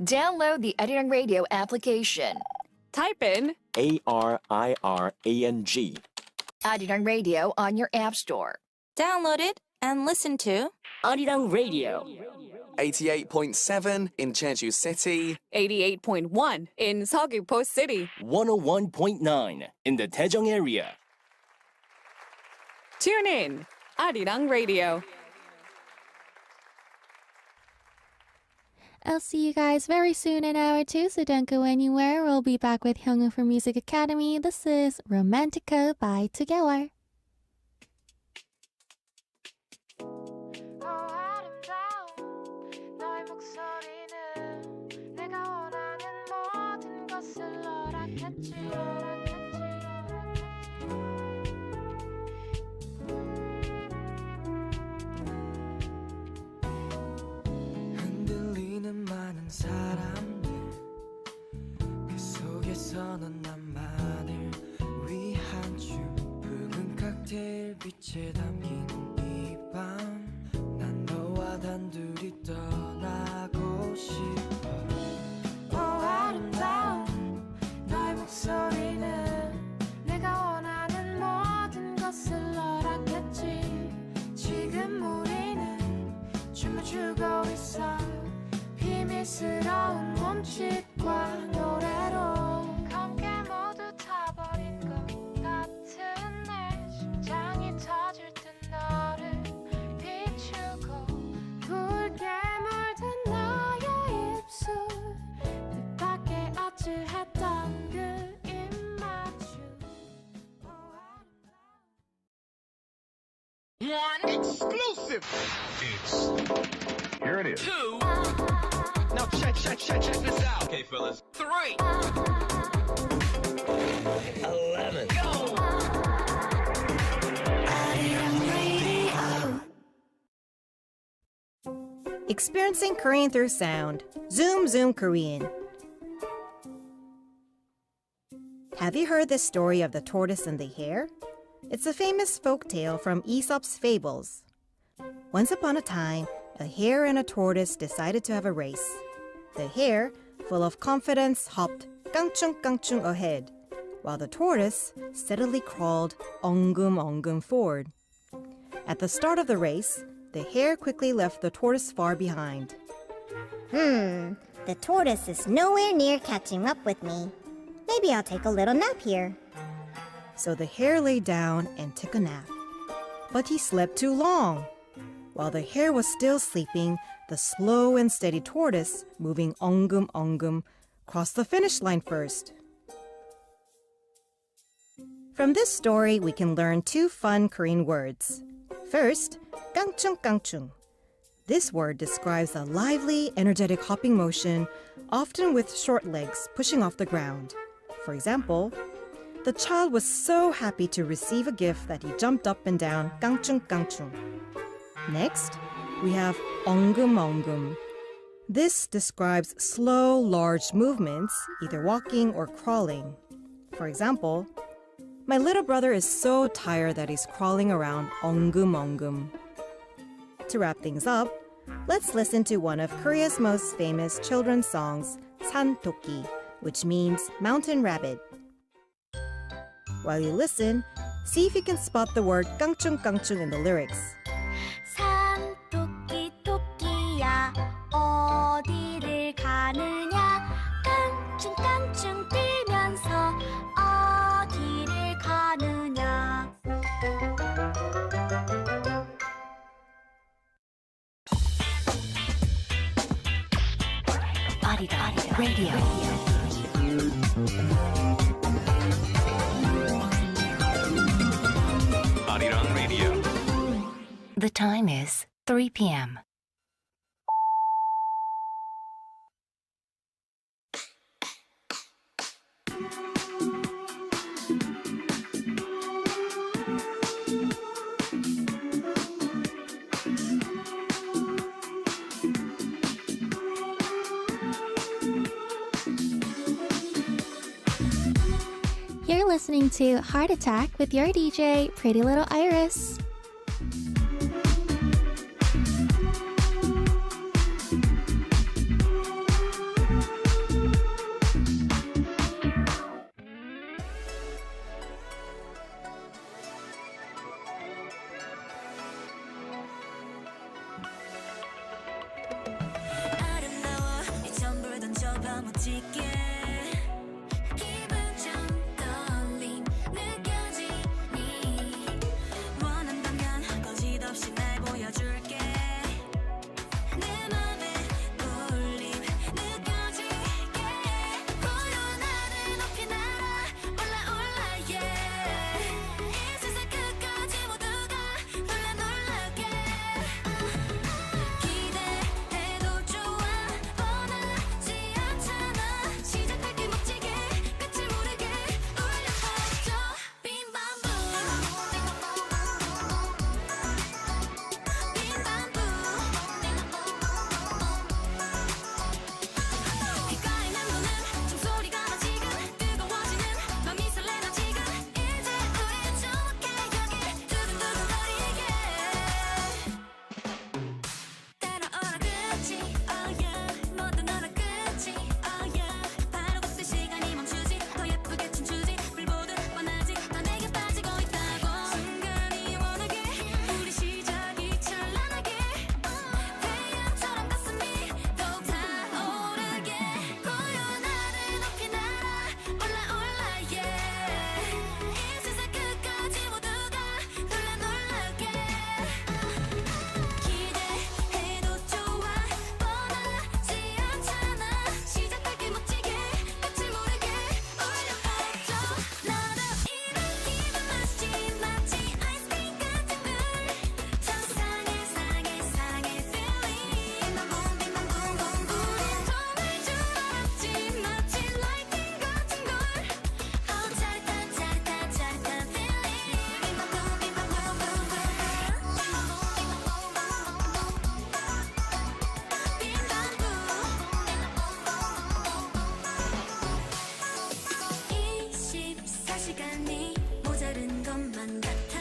Download the Arirang Radio application. Type in ARIRANG. Arirang Radio on your app store. Download it and listen to Arirang Radio. 88.7 in Jeju City. 88.1 in Seogwipo City. 101.9 in the Daejeong area. Tune in, Arirang Radio. I'll see you guys very soon in hour 2, so don't go anywhere. We'll be back with Hyungwoo for Music Academy. This is Romantico by Together. 흔들리는 많은 사람들 그 속에서 넌 나만을 위한 춤 붉은 칵테일 빛에 담긴 이 밤 난 너와 단둘이 떠나고 싶어 아름다운 너의 목소리는 내가 원하는 모든 것을 허락했지 지금 우리는 춤을 추고 있어 비밀스러운 몸짓과 노래로 함께 모두 타버린 것 같은 내 심장이 터질 듯 너를 비추고 붉게 물든 너의 입술 뜻밖의 아찔했던 그 입맞춤 One exclusive. Here it is. Two. Now check this out. Okay, fellas. 3. 11. Go. Experiencing Korean through sound. Zoom Zoom Korean. Have you heard the story of the tortoise and the hare? It's a famous folk tale from Aesop's fables. Once upon a time, a hare and a tortoise decided to have a race. The hare, full of confidence, hopped 깡충 깡충 ahead, while the tortoise steadily crawled 엉금 forward. At the start of the race, the hare quickly left the tortoise far behind. The tortoise is nowhere near catching up with me. Maybe I'll take a little nap here. So the hare lay down and took a nap. But he slept too long. While the hare was still sleeping, the slow and steady tortoise, moving 엉금, crossed the finish line first. From this story, we can learn 2 fun Korean words. First, 깡충. This word describes a lively, energetic hopping motion, often with short legs pushing off the ground. For example, the child was so happy to receive a gift that he jumped up and down 깡충. Next, we have 엉금엉금. This describes slow, large movements, either walking or crawling. For example, my little brother is so tired that he's crawling around 엉금엉금. To wrap things up, let's listen to one of Korea's most famous children's songs, 산토끼, which means mountain rabbit. While you listen, see if you can spot the word 깡충깡충 in the lyrics. 산토끼 토끼야 어디를 가느냐 깡충깡충 뛰면서 어디를 가느냐 Arirang Radio. Arirang Radio. The time is 3 p.m. You're listening to Heart Attack with your DJ, Pretty Little Iris. 아름다워 이 전부를 던져봐 멋지게 기분 좀 떨림 느껴지니 원한다면 거짓없이 날 보여줄게 내 맘에 울림 느껴지게 고요한 하늘 높이 날아 올라 yeah 이 세상 끝까지 모두가 놀라게 기대해도 좋아 뻔하지 않잖아 시작할게 멋지게 끝을 모르게 울려 퍼져 빈 밤부 귓가에 맴도는 종소리가 나 지금 뜨거워지는 맘이 설레나 지금 이제 우리 좋게 여기 두근두근거리게 따라오라 그치 oh yeah 모두 너라 그치 oh yeah 바로 그때 시간이 멈추지 더 예쁘게 춤추지 불 보듯 뻔하지 더 내게 빠지고 있다고 순간이 원하게 우리 시작이 찬란하게 태양처럼 가슴이 더욱 타오르게 고요한 하늘 높이 날아 올라 yeah 이 세상 끝까지 모두가 놀라게 기대해도 좋아 뻔하지 않잖아 시작할게 멋지게 끝을 모르게 울려 퍼져 너도 이런 기분 맛있지 마치 아이스크림 같은 걸 상상해 feeling 빈만 붕붕 우린 통할 줄 알았지 마치 lightning 같은 걸 짜릿한 feeling 빈만 붕붕 24시간이 모자른 것만 같아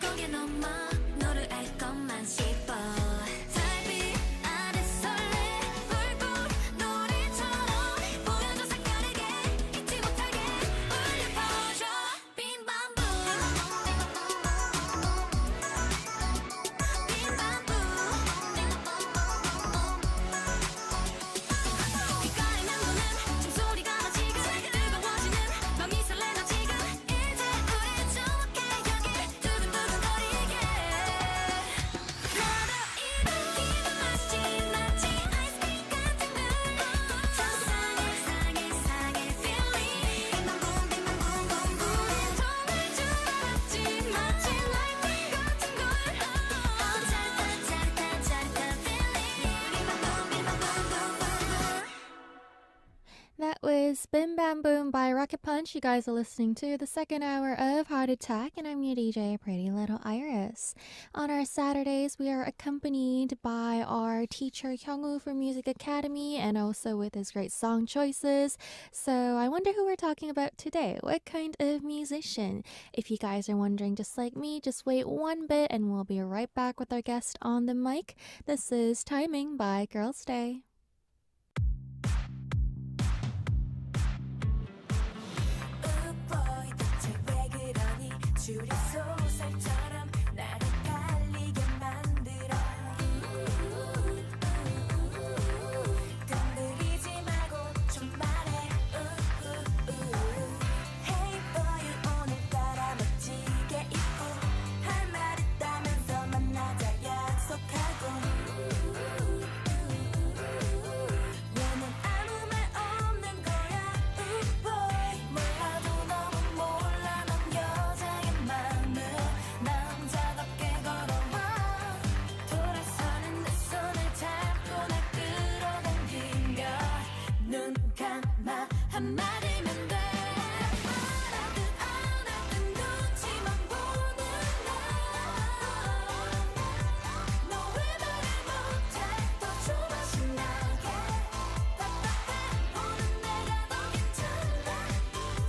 수놓고개 넘어 너를 알 것만 싶어 달빛 아래 설레 불꽃 놀이처럼 보여줘 색다르게 잊지 못하게 울려 퍼져 빈 밤부 귓가에 맴도는 종소리가 나 지금 뜨거워지는 맘이 Bim Bam Boom by Rocket Punch. You guys are listening to the second hour of Heart Attack, and I'm your DJ, Pretty Little Iris. On our Saturdays, we are accompanied by our teacher Hyungwoo from Music Academy, and also with his great song choices. So I wonder who we're talking about today. What kind of musician? If you guys are wondering just like me, just wait one bit, and we'll be right back with our guest on the mic. This is Timing by Girls' Day. 소설처럼 나를 달리게 만들어 건드리지 말고 좀 말해 Hey boy 오늘따라 멋지게 입고 할 말 있다면서 만나자 약속하고 왜는 아무 말 없는 거야 boy 몰라도 너무 몰라 넌 여자의 맘을 남자답게 걸어와 돌아서는 내 손을 잡고 날 끌어당기며 눈 감아 한마디면 돼 알아든 안 알든 눈치만 보는 너 왜 말을 못해 더 좋아 신나게 답답해 보는 내가 더 괜찮아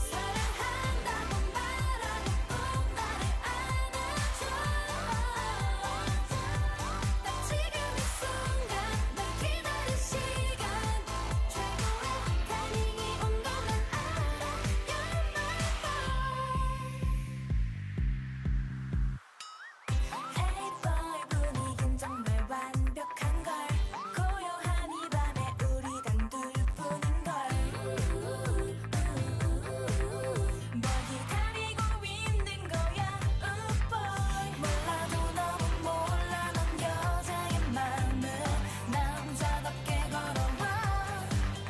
사랑한다고 말하고 꼭 나를 안아줘 딱 지금 이 순간 널 기다릴 시간 최고의 타이밍이 온 건 난 알아 You're my boy Hey boy 분위긴 정말 완벽한걸 고요한 이 밤에 우리 단둘뿐인걸 뭘 기다리고 있는 거야 boy 몰라도 너무 몰라 넌 여자의 맘을 남자답게 걸어와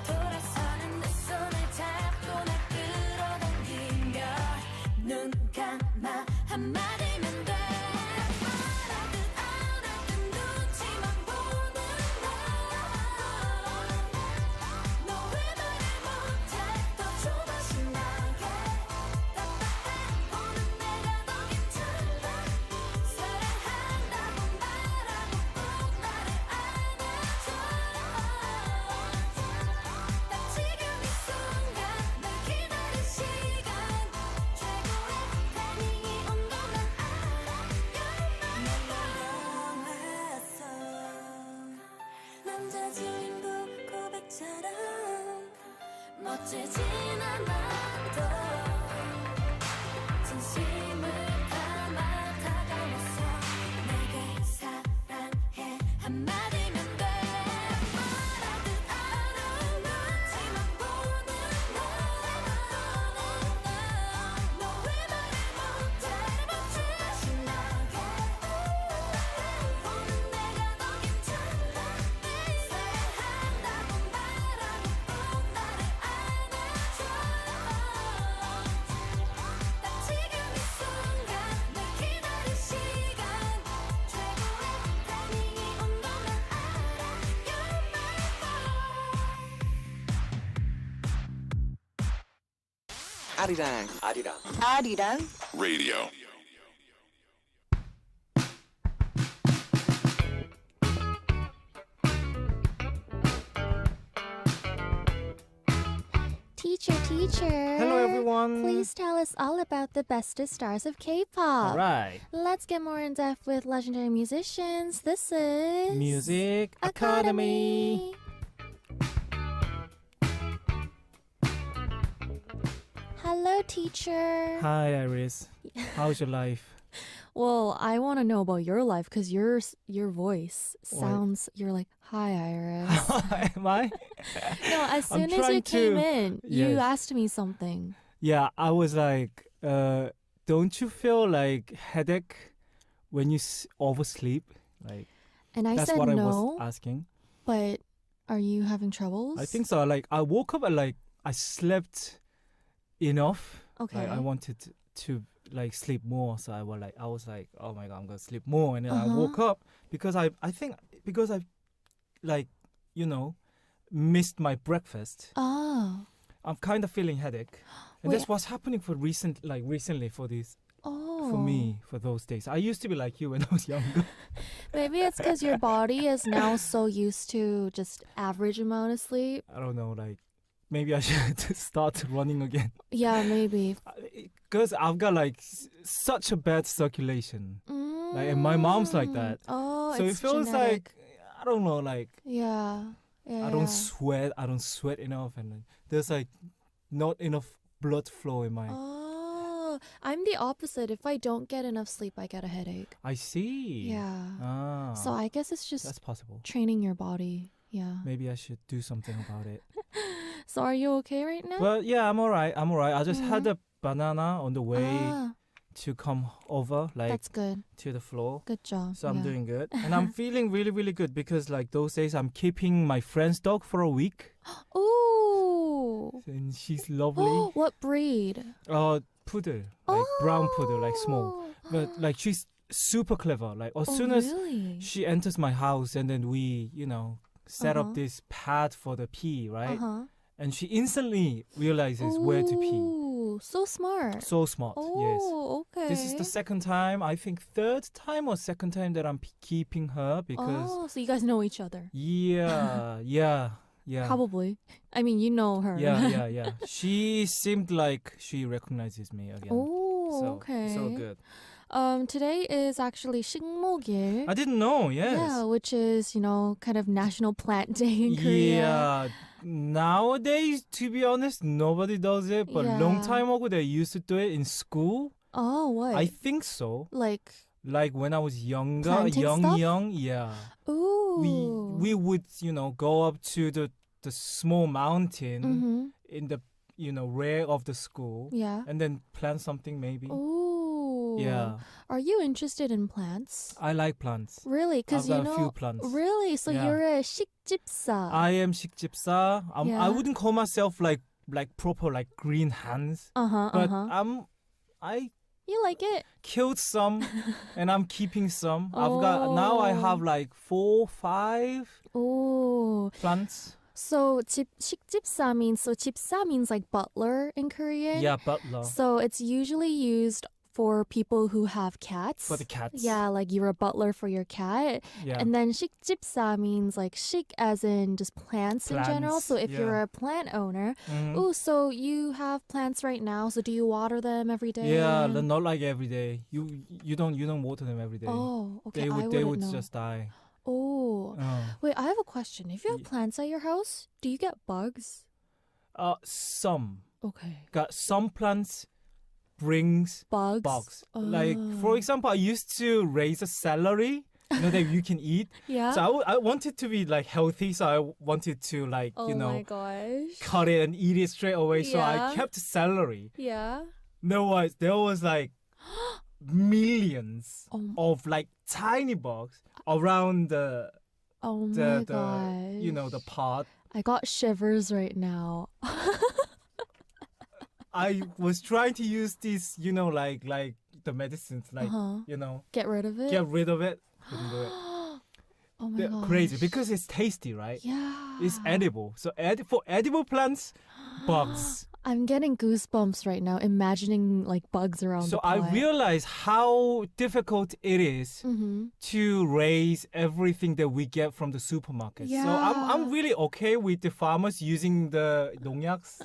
돌아서는 내 손을 잡고 날 끌어당기며 눈 감아 한마디면 돼 알아든 안 알든 눈치만 보는 너 왜 말을 못해 더 좋아 신나게 답답해 보는 내가 더 괜찮아 사랑한다고 말하고 꼭 나를 안아줘 딱 지금 이 순간 널 기다릴 시간 최고의 타이밍이 온 건 난 알아 널 원했어 남자 주인공 고백처럼 멋지진 않아도 진심을 담아 다가왔어 내게 사랑해 한마디면 돼 말하든 안 하든 눈치만 보는 너 왜 말을 못해 더 좋아 신나게 보는 내가 더 괜찮아 사랑한다고 말하고 꼭 나를 안아줘 딱 지금 이 순간 널 기다릴 시간 최고의 타이밍이 온 건 난 알아 You're my boy 아리랑 Radio. Teacher. Hello, everyone. Please tell us all about the bestest stars of K-pop. All right. Let's get more in depth with legendary musicians. This is Music Academy. Hello, teacher. Hi, Iris. How's your life? Well, I want to know about your life because your voice sounds. You're like, "Hi, Iris." Am I? No, as I'm soon as you trying came to- in, you Yes. asked me something. Yeah, I was like, don't you feel like headache when you oversleep? Like And I that's said what I no, was asking. but are you having troubles? I think so. Like I woke up and like I slept enough. Okay. Like, I wanted to like sleep more, so I was like, oh my god, I'm gonna sleep more, and then I Uh-huh. woke up because I think because I like missed my breakfast. Oh. I'm kind of feeling headache, and Wait. that's what's happening recently for this. Oh. For me, for those days, I used to be like you when I was younger. Maybe it's because your body is now so used to just average amount of sleep. I don't know, like maybe I should start running again. Yeah, maybe. Because I've got like such a bad circulation, like, and my mom's like that. Oh, So it's it feels genetic. like I don't know, like Yeah. Yeah. I don't sweat. I don't sweat enough, and then there's like not enough blood flow in my. Oh, I'm the opposite. If I don't get enough sleep, I get a headache. I see. Yeah. Ah. So I guess it's just that's possible. training your body. Yeah. Maybe I should do something about it. So are you okay right now? Well, yeah, I'm alright. I just had Mhm. a banana on the way Ah, to come over, like that's good. to the floor. Good job. So I'm yeah. doing good, and I'm feeling really, really good because like those days I'm keeping my friend's dog for a week, Ooh. and she's lovely. What breed? Poodle, like brown poodle, like small, but like she's super clever. Like as soon as really? she enters my house, and then we, set Uh-huh. up this pad for the pee, right? Uh-huh. And she instantly realizes where to pee. Ooh, so smart. So smart, yes. Oh, okay. This is the second time, I think third time or second time that I'm keeping her because Oh, so you guys know each other. yeah. Probably. I mean, you know her. Yeah. She seemed like she recognizes me again. Oh, so, okay. So good. Today is actually 식목일. I didn't know, yes. Yeah, which is, kind of National Plant Day in Korea. Yeah. Nowadays, to be honest, nobody does it. But long Yeah. time ago, they used to do it in school. Oh, what? I think so. Like, Like when I was younger, planting stuff? young, yeah. ooh. We would, go up to the small mountain Mm-hmm. in the, rear of the school. Yeah. And then plant something maybe. Ooh. Yeah. Are you interested in plants? I like plants. Really? Because I've got a few plants. Really? So Yeah. you're a 식집사. I am 식집사. Yeah. I wouldn't call myself like proper like green hands, Uh-huh, but uh-huh. I You like it? killed some and I'm keeping some. Now I have like 4, 5 Ooh. plants. So 식집사 means, 집사 means like butler in Korean. Yeah, butler. So it's usually used for people who have cats. For the cats. Yeah, like you're a butler for your cat. Yeah. And then 식집사 means like 식 as in just plants in general. Plants, So if you're yeah. a plant owner, Mhm. oh, so you have plants right now. So do you water them every day? Yeah, not like every day. You don't water them every day. Oh, okay. They I would wouldn't know. just die. Oh. Wait, I have a question. If you have Ye- plants at your house, do you get bugs? Some. Okay. Got some plants brings Bugs? bugs. Like for Oh. example, I used to raise a celery, that you can eat. Yeah. So I wanted to be like healthy, so I wanted to like oh my gosh. cut it and eat it straight away. So Yeah. I kept celery. Yeah. There was like millions Oh. of like tiny bugs around the Oh my the gosh. the pot. I got shivers right now. I was trying to use this, like the medicines, like Uh-huh. Get rid of it? get rid of it. Couldn't do it. Oh my They're gosh. crazy because it's tasty, right? Yeah. It's edible. So for edible plants, bugs. I'm getting goosebumps right now imagining like bugs around So the I plant. realize how difficult it is Mm-hmm. to raise everything that we get from the supermarket. So I'm Yeah. really okay with the farmers using the 농약s,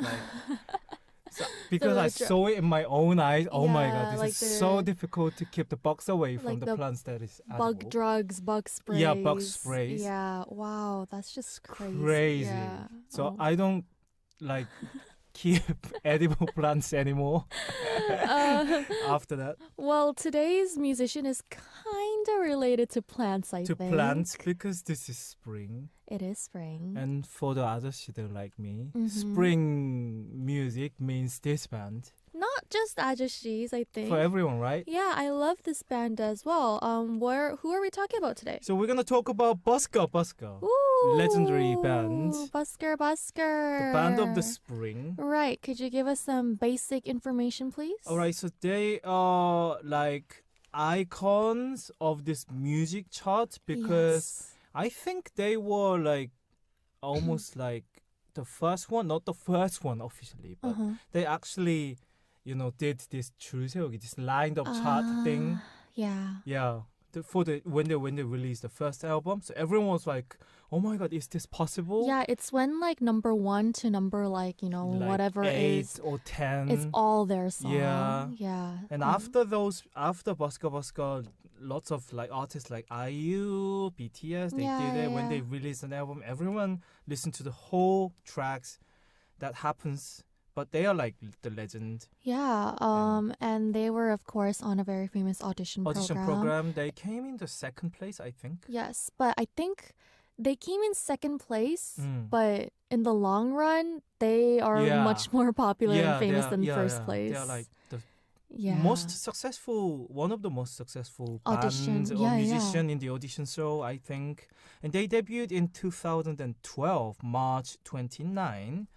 because I dr- saw it in my own eyes. Oh my Yeah, god, this like is so difficult to keep the bugs away from like the the plants that is Bug edible. drugs, bug sprays. Yeah, bug sprays. Yeah. Wow, that's just crazy. Crazy. Yeah. So Oh. I don't like keep edible plants anymore after that. Well, today's musician is kind of related to plants, I To think. plants because this is spring. It is spring. And for the 아저씨들 like me, Mhm. spring music means this band. Not just 아저씨s, I think. For everyone, right? Yeah, I love this band as well. Who are we talking about today? So we're gonna talk about Busker. Ooh, Legendary band. Busker. The band of the spring. Right. Could you give us some basic information, please? Alright, so they are like icons of this music chart because Yes. I think they were like almost like the first one, not the first one officially, but they actually, did this 줄 세우기, this lined up chart thing. Yeah. Yeah. When they released the first album, so everyone was like, "Oh my God, is this possible?" Yeah, it's when like number 1 to number like whatever 8 is or 10. it's all their song. Yeah. Yeah. And after Busker Busker, lots of like artists like IU, BTS, they did it. When they released an album, everyone listened to the whole tracks. That happens. But they are like the legend. Yeah, and they were, of course, on a very famous audition program. They came in the second place, I think. Yes, but I think they came in second place, but in the long run, they are much more popular and famous than first place. They are like the most successful, one of the most successful bands or musician in the audition show, I think. And they debuted in 2012, March 29.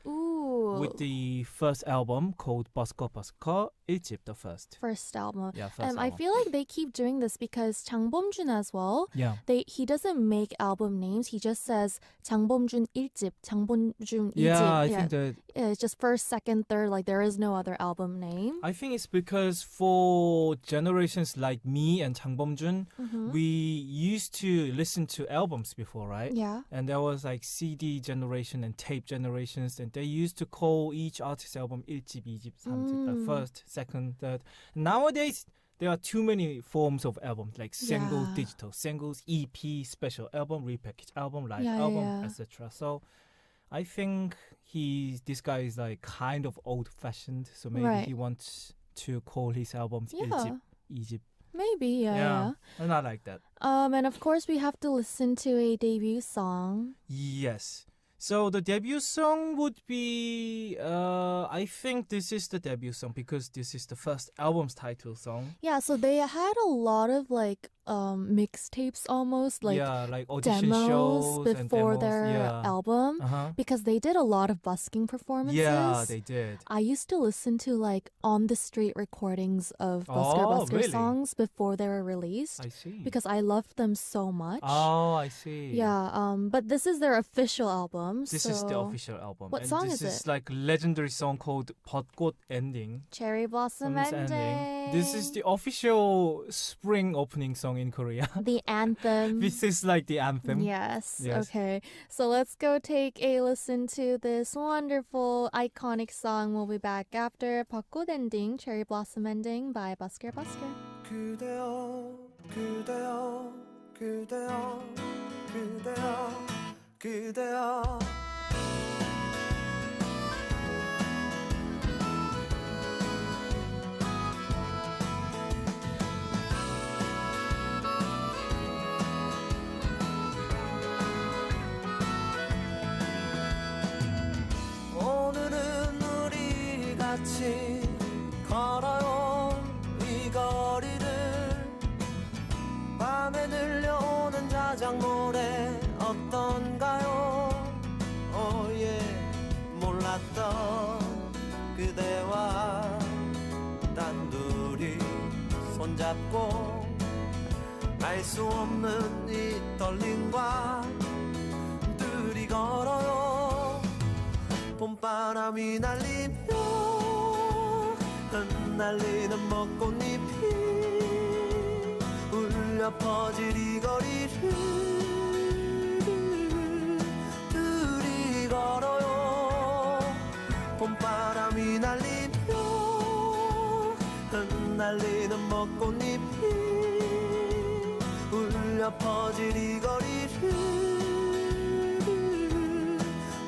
With the first album called Busker Busker, 1집, the first. First album. Yeah, first album. I feel like they keep doing this because 장범준 as well. Yeah. He doesn't make album names. He just says 장범준 1집, 장범준 2집. Yeah, I think that... Yeah, it's just first, second, third. Like there is no other album name. I think it's because for generations like me and 장범준, we used to listen to albums before, right? Yeah. And there was like CD generation and tape generations, and they used to call each artist album 1집, 2집, 3집, like first, second, third. Nowadays, there are too many forms of albums, like single, digital, singles, EP, special album, repackaged album, live album, etc. So I think this guy is like kind of old-fashioned, so maybe he wants to call his albums 1집, 2집. Maybe, yeah. And I like that. And of course, we have to listen to a debut song. Yes. So the debut song would be, I think this is the debut song because this is the first album's title song. Yeah, so they had a lot of like mixtapes almost, like audition demos shows before and demos, their album because they did a lot of busking performances. Yeah, they did. I used to listen to like on the street recordings of Busker songs before they were released. I see. Because I loved them so much. Oh, I see. Yeah, but this is their official album. This is the official album. What song is it? This is like a legendary song called 벚꽃 Ending. Cherry Blossom Ending. This is the official spring opening song in Korea. The anthem. This is like the anthem. Yes. Okay. So let's go take a listen to this wonderful, iconic song. We'll be back after 벚꽃 Ending, Cherry Blossom Ending by Busker Busker. 그대여, 그대여, 그대여, 그대여, 그대여. 오늘은 우리 같이 걸어요 이 거리를 밤에 들려오는 자작 노래 어떤가요 오예 몰랐던 그대와 단둘이 손잡고 알 수 없는 이 떨림과 둘이 걸어요 봄바람이 날리며 흩날리는 벚꽃잎이 울려 퍼질 이 거리를 둘이 걸어요 봄바람이 날리며 흩날리는 벚꽃잎이 울려 퍼질 이 거리를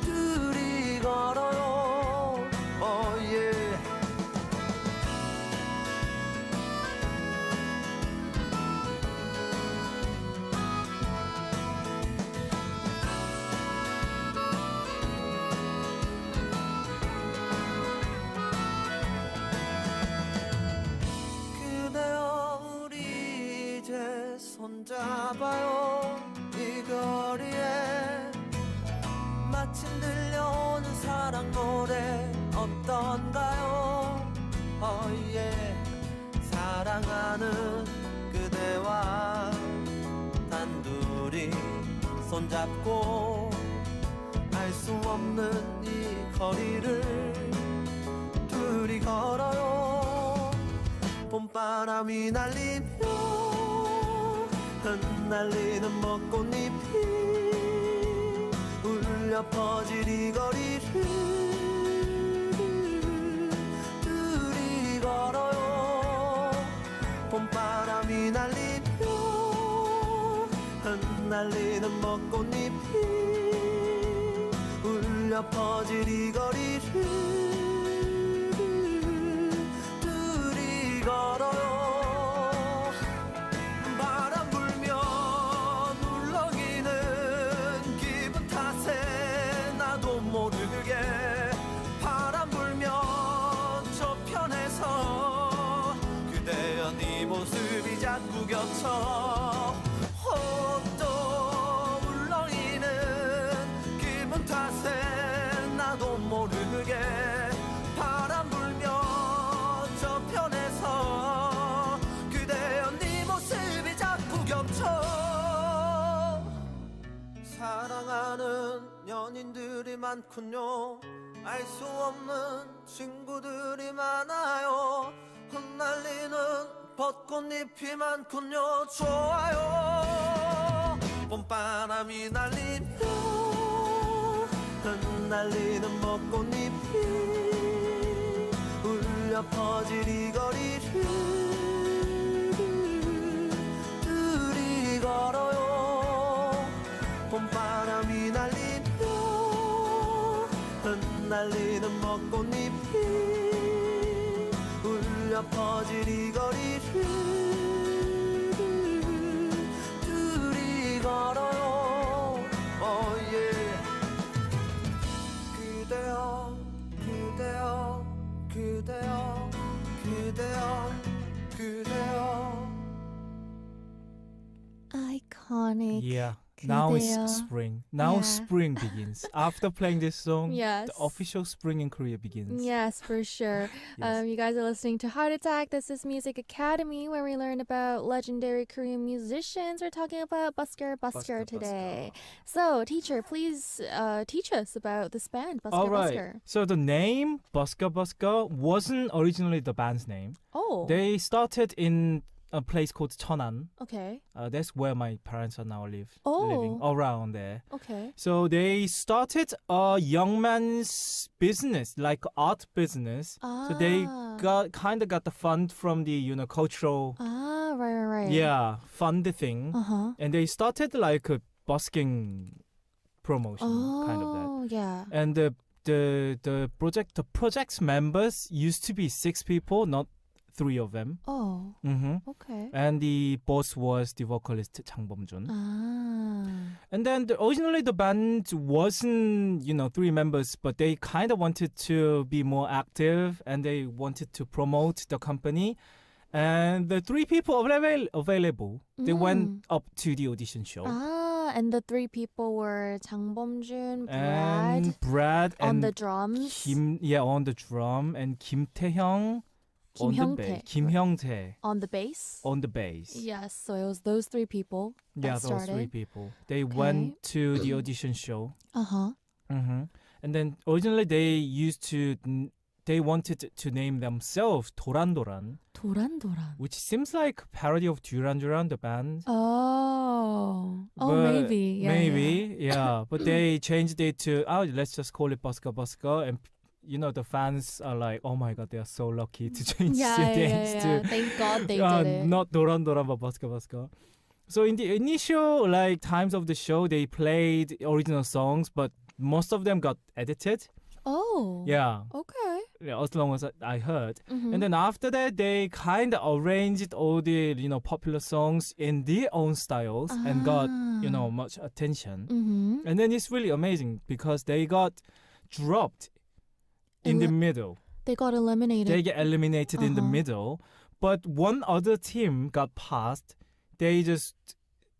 둘이 걸어요 oh yeah. 그대여 우리 이제 손잡아요 이 거리에 마침 들려오는 사랑 노래 어떤가요 oh yeah. 사랑하는 그대와 단둘이 손잡고 알 수 없는 이 거리를 둘이 걸어요. 봄바람이 날리며 흩날리는 벚꽃잎이 울려 퍼질 이 거리를 둘이 걸어요. 봄바람이 날리며 흩날리는 벚꽃잎이 울려 퍼질 이 거리를 둘이 걸어요. 바람 불면 울렁이는 기분 탓에 나도 모르게 바람 불면 저편에서 그대여 네 모습이 자꾸 겹쳐 또 울렁이는 기분 탓에 나도 모르게 바람 불면 저편에서 그대여 네 모습이 자꾸 겹쳐 사랑하는 연인들이 많군요. 알 수 없는 친구들이 많아요. 흩날리는 벚꽃잎이 많군요. 좋아요. 봄바람이 날리며 흩날리는 벚꽃잎이 울려 퍼질 이 거리를 둘이 걸어요. 봄바람이 날리며 흩날리는 벚꽃잎이 울려 퍼질 이 거리를 둘이 걸어요. Oh yeah. 그대여 그대여 그대여 그대여 그대여. Iconic. Yeah. Now it's 그대여. spring. Now Yeah. spring begins. After playing this song, Yes. the official spring in Korea begins. Yes, for sure. Yes. You guys are listening to Heart Attack. This is Music Academy, where we learn about legendary Korean musicians. We're talking about Busker Busker, today. So, teacher, please teach us about this band, Busker All right. Busker. So the name Busker wasn't originally the band's name. Oh, They started in a place called Cheonan. okay. That's where my parents are now living Oh. around there. Okay. So they started a young man's business, like art business. So they got the fund from the cultural Right. fund thing, Uh-huh. and they started like a busking promotion kind of that. Oh, yeah. And the project's members used to be 6 people, not 3 of them. Oh, Mm-hmm. okay. And the boss was the vocalist Chang Bom-jun. And then originally the band wasn't 3 members, but they kind of wanted to be more active and they wanted to promote the company. And the 3 people available, they went up to the audition show. And the 3 people were Jang Bom-jun, And Brad on and the drums, on the drum, and Kim Tae-hyung Kim Hyung-tae Kim Hyung-tae on the bass. on the bass. Yes, so it was those 3 people Yeah, that those started. 3 people. They went to the audition show. Uh-huh. Mm-hmm. And then originally they wanted to name themselves 도란도란, 도란도란. which seems like a parody of Duran Duran, the band. Oh, But maybe. Yeah. But they changed it to, let's just call it Busker Busker. And the fans are like, oh my god, they are so lucky to change their names to Thank God they did it. not Doran Doran but Busker Busker. So in the initial times of the show, they played original songs, but most of them got edited. Oh. Yeah. Okay. Yeah, as long as I heard. Mhm. And then after that, they kind of arranged all the popular songs in their own styles and got much attention. Mm-hmm. And then it's really amazing because they got dropped in the middle. They got eliminated. They get eliminated in the middle, but one other team got passed. They just,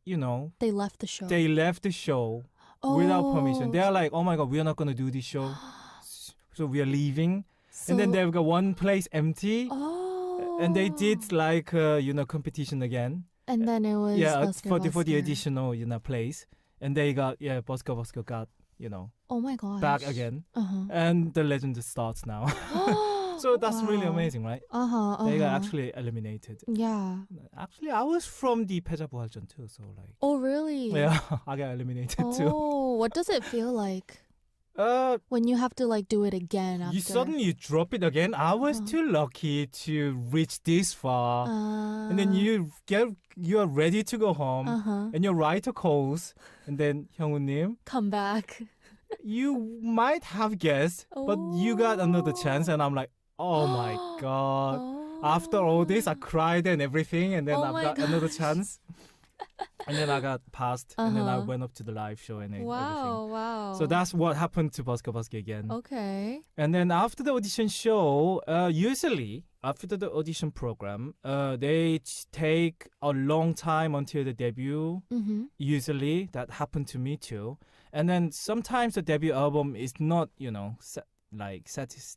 They left the show. they left the show without permission. They are like, oh my god, we are not going to do this show. So we are leaving. And then they've got one place empty. Oh. And they did like, competition again. And then it was Yeah, Busker for the Busker. additional, place. And they got, Busker got, Oh my gosh. back again. Uh-huh. And the legend starts now. So that's really Wow. amazing, right? Uh-huh. They got actually eliminated. Yeah. Actually, I was from the 패자부활전 too, so like, Oh, really? yeah, I got eliminated too. Oh, what does it feel like when you have to like do it again after? You suddenly drop it again. I was Uh-huh. too lucky to reach this far, and then you are ready to go home, Uh-huh. and your writer calls, and then 형우님, Come back. you might have guessed, but you got another chance, and I'm like, oh my god. After all this, I cried and everything, and then Oh I've my got another gosh. chance. And then I got passed, and then I Uh-huh. went up to the live show and everything. Wow. So that's what happened to Busker again. Okay. And then after the audition show, usually after the audition program, they take a long time until the debut. Mm-hmm. Usually that happened to me too. And then sometimes the debut album is not,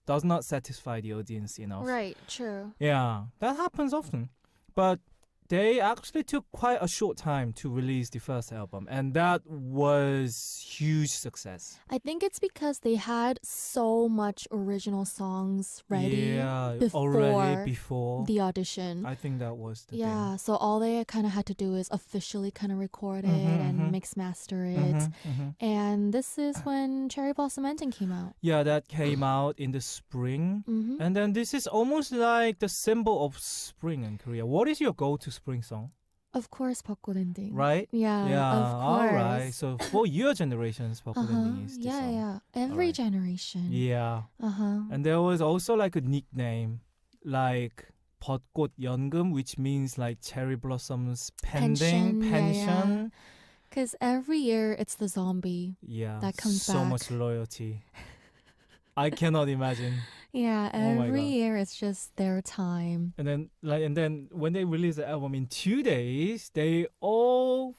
does not satisfy the audience enough. Right. True. Yeah, that happens often. But they actually took quite a short time to release the first album, and that was huge success. I think it's because they had so much original songs ready Yeah, before already before. the audition. I think that was the Yeah, so all they kind of had to do is officially kind of record it Mhm, and mhm. mix master it. thing. And this is when Cherry Blossom Ending came out. Yeah, that came out in the spring. Mm-hmm. And then this is almost like the symbol of spring in Korea. What is your go-to spring song? Of course, 벚꽃 Ending. Right? Yeah, Yeah, of course. all right. So for your generations, 벚꽃 Ending is the Yeah, song. yeah. Every Alright. generation. Yeah. Uh-huh. And there was also like a nickname, like 벚꽃 연금, which means like cherry blossoms pending, Pension, yeah, pension. Because every year it's the zombie. Yeah, That comes so back. much loyalty. I cannot imagine. Yeah, Oh my every God. year it's just their time. And then when they release the album in 2 days, they all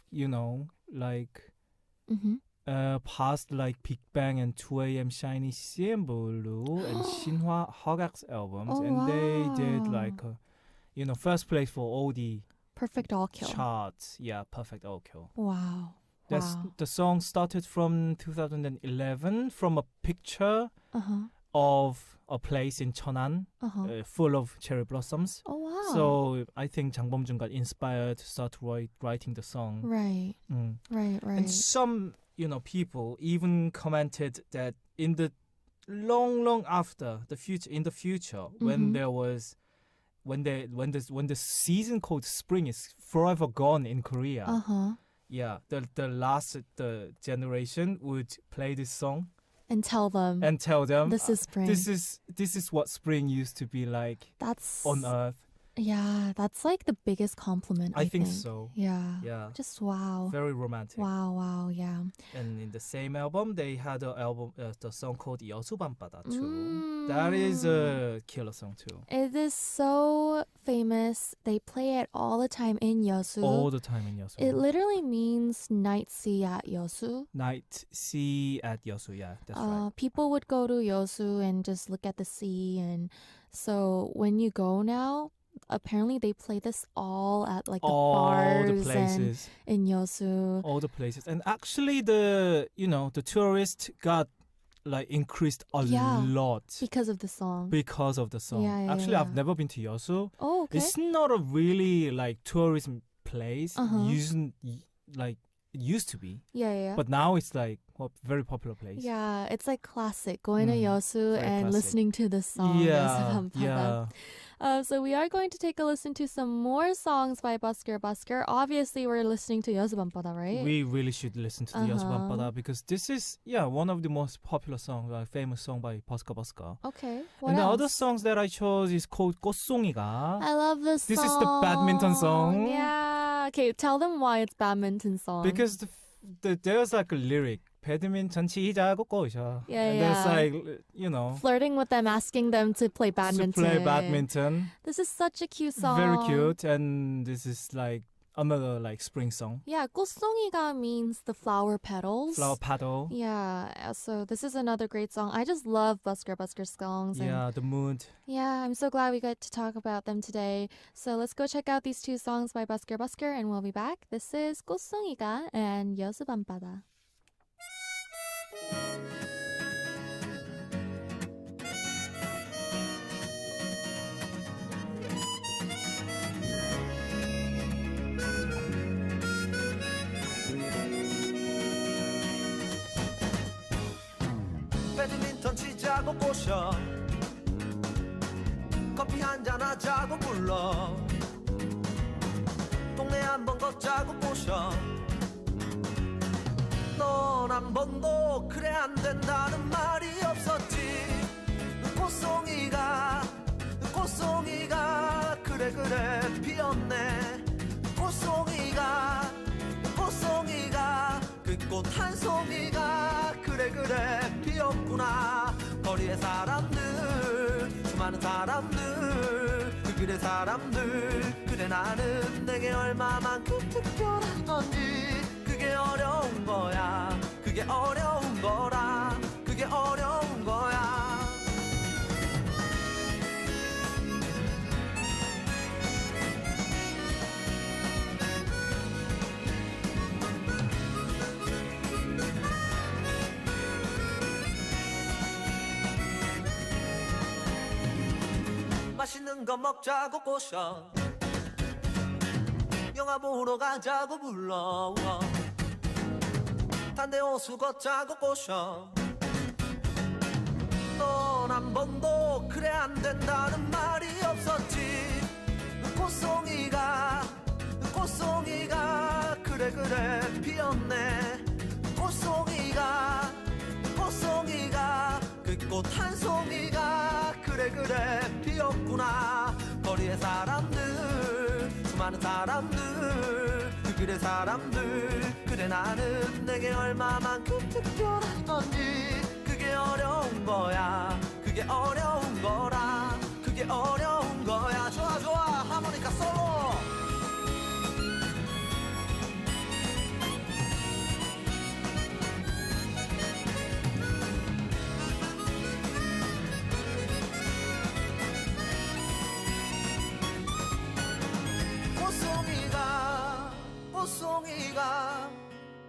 Mm-hmm. passed like Big Bang and 2AM Shiny CM Blue and Shinhwa Hogak's albums, Oh, and they did wow. like first place for all the Perfect all kill. charts. Yeah, perfect all kill. Wow. That's Wow. the song started from 2011 from a picture Uh-huh. of a place in Cheonan Uh-huh. full of cherry blossoms. Oh, wow. So I think Jang Bom-jun got inspired to start writing the song. Right. Mm. Right, right. And some people even commented that in the long after the future when Mhm. there was when the season called spring is forever gone in Korea. Uh-huh. Yeah, the generation would play this song And tell them and tell them this is spring. this is what spring used to be like That's on Earth. Yeah, that's like the biggest compliment. I think so. Yeah. Yeah, Just wow. very romantic. Wow, yeah. And in the same album, they had the song called 여수 밤바다 too. That is a killer song too. It is so famous. They play it all the time in Yeosu. All the time in Yeosu. It literally means night sea at Yeosu. Night sea at Yeosu. Yeah, that's right. People would go to Yeosu and just look at the sea, and so when you go now, apparently they play this all at like the All bars the places. and in Yeosu. All the places. And actually the tourists got like increased a Yeah. lot Because of the song. because of the song. Yeah, Actually, I've yeah. never been to Yeosu. Oh, okay. It's not a really like tourism place. Uh-huh. It used to be. Yeah. But now it's like a very popular place. Yeah, it's like classic going to Mm, Yeosu very and classic. listening to this song. Yeah, Yeosu 밤바다. yeah. So we are going to take a listen to some more songs by Busker. Obviously, we're listening to 여수 밤바다, right? We really should listen to the 여수 Uh-huh. 밤바다 because this is one of the most popular songs, famous song by Busker. Okay. What And the else? other songs that I chose is called 꽃송이가. I love this song. This is the badminton song. Yeah. Okay, tell them why it's badminton song. Because there's like a lyric. 배드민턴 치자고 꼬셔. Yeah, and yeah. there's like, flirting with them, asking them to play badminton. to play badminton. This is such a cute song. Very cute. And this is like another like spring song. Yeah, 꽃송이가 means the flower petals. Flower paddle. Yeah, so this is another great song. I just love Busker songs. And Yeah, the mood. yeah, I'm so glad we got to talk about them today. So let's go check out these two songs by Busker and we'll be back. This is 꽃송이가 and 여수 밤바다. 자고 꼬셔 커피 한잔 하자고 불러 동네 한번 걷자고 꼬셔 넌 한 번도 그래 안 된다는 말이 없었지 꽃송이가 그래 피었네 꽃송이가 그 꽃 한 송이가 그래 피었구나 거리의 사람들 수많은 사람들 그 길의 사람들 그래 나는 내게 얼마만큼 특별한 건지 그게 어려운 거야 그게 어려운 거라 그게 어려운 거야 맛있는 거 먹자고 꼬셔 영화 보러 가자고 불러 단대 호수 걷자고 꼬셔 넌 한 번도 그래 안 된다는 말이 없었지 꽃송이가 그래 피었네 꽃송이가 그 꽃 한 송이가 그래 피었구나 거리의 사람들 수많은 사람들 그 길의 사람들 그래 나는 내게 얼마만큼 특별한 건지 그게 어려운 거야 그게 어려운 거라 그게 어려운 거야 좋아 하모니카 솔로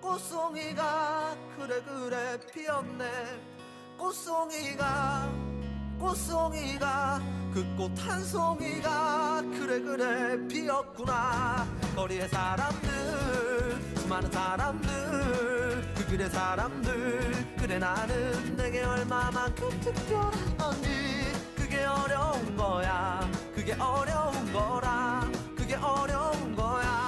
꽃송이가 그래 피었네 꽃송이가 그 꽃 한 송이가 그래 피었구나 거리의 사람들 수많은 사람들 그 길의 사람들 그래 나는 내게 얼마만큼 특별한 건지 그게 어려운 거야 그게 어려운 거라 그게 어려운 거야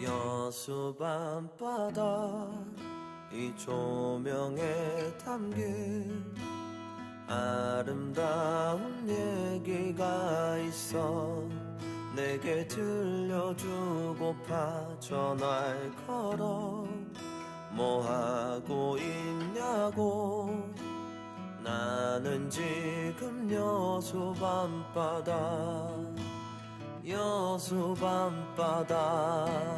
여수 밤바다 이 조명에 담긴 아름다운 얘기가 있어 내게 들려주고파 전화를 걸어 뭐하고 있냐고 나는 지금 여수 밤바다 여수 밤바다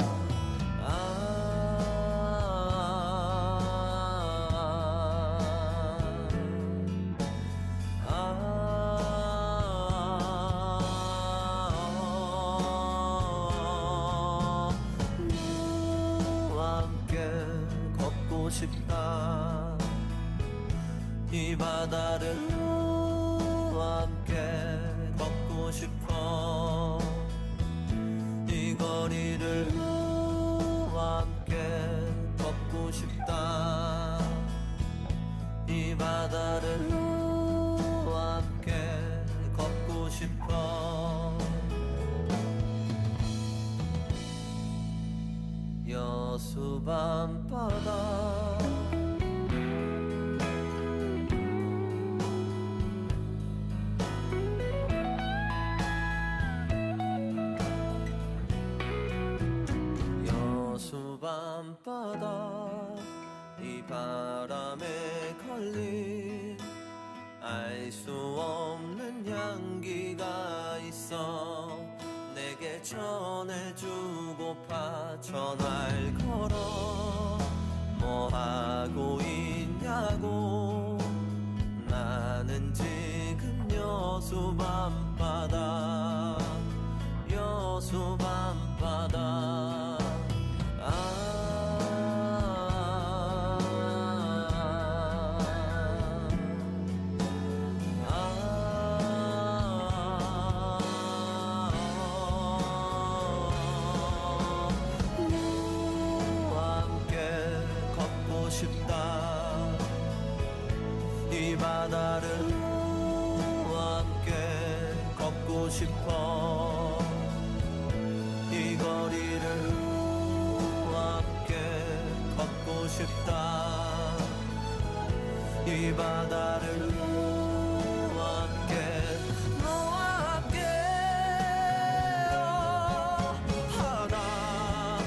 너와 함께 걷고 싶다 이 바다를 너와 함께 걷고 싶어 이 거리를 너와 함께 걷고 싶다 이 바다를 너와 함께 걷고 싶어 여수 밤바다 밤바다 이 바람에 걸린 알 수 없는 향기가 있어 내게 전해주고파 전화를 걸어 뭐 하고 있냐고 나는 지금 여수 밤바다 여수 밤바다 싶다 이 바다를 너와 함께 걷고 싶어 이 거리를 너와 함께 걷고 싶다 이 바다를 너와 함께 너와 함께 하나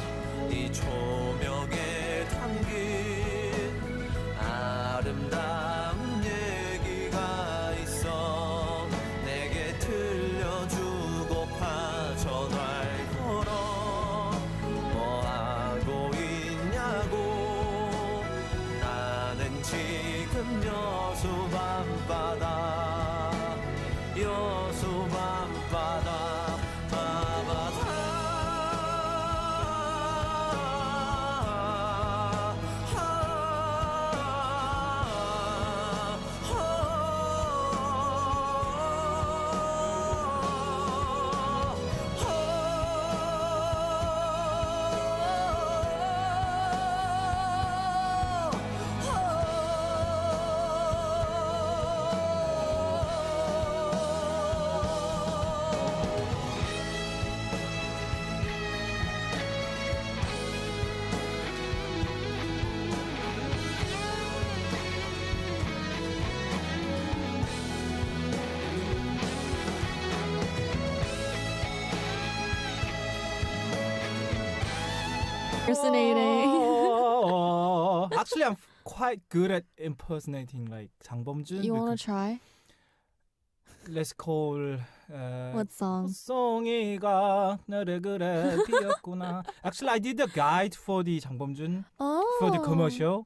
이 조명에 담긴 아름다운 얘기가 있어 내게 들려주고파 전화를 걸어 뭐 하고 있냐고 나는 지금 여수 밤바다 여수 밤바다 Impersonating. Actually, I'm quite good at impersonating like 장범준. You want because- to try? Let's call. What song? 송이가 너를 그래 피었구나. Actually, I did the guide for the 장범준 Oh. for the commercial.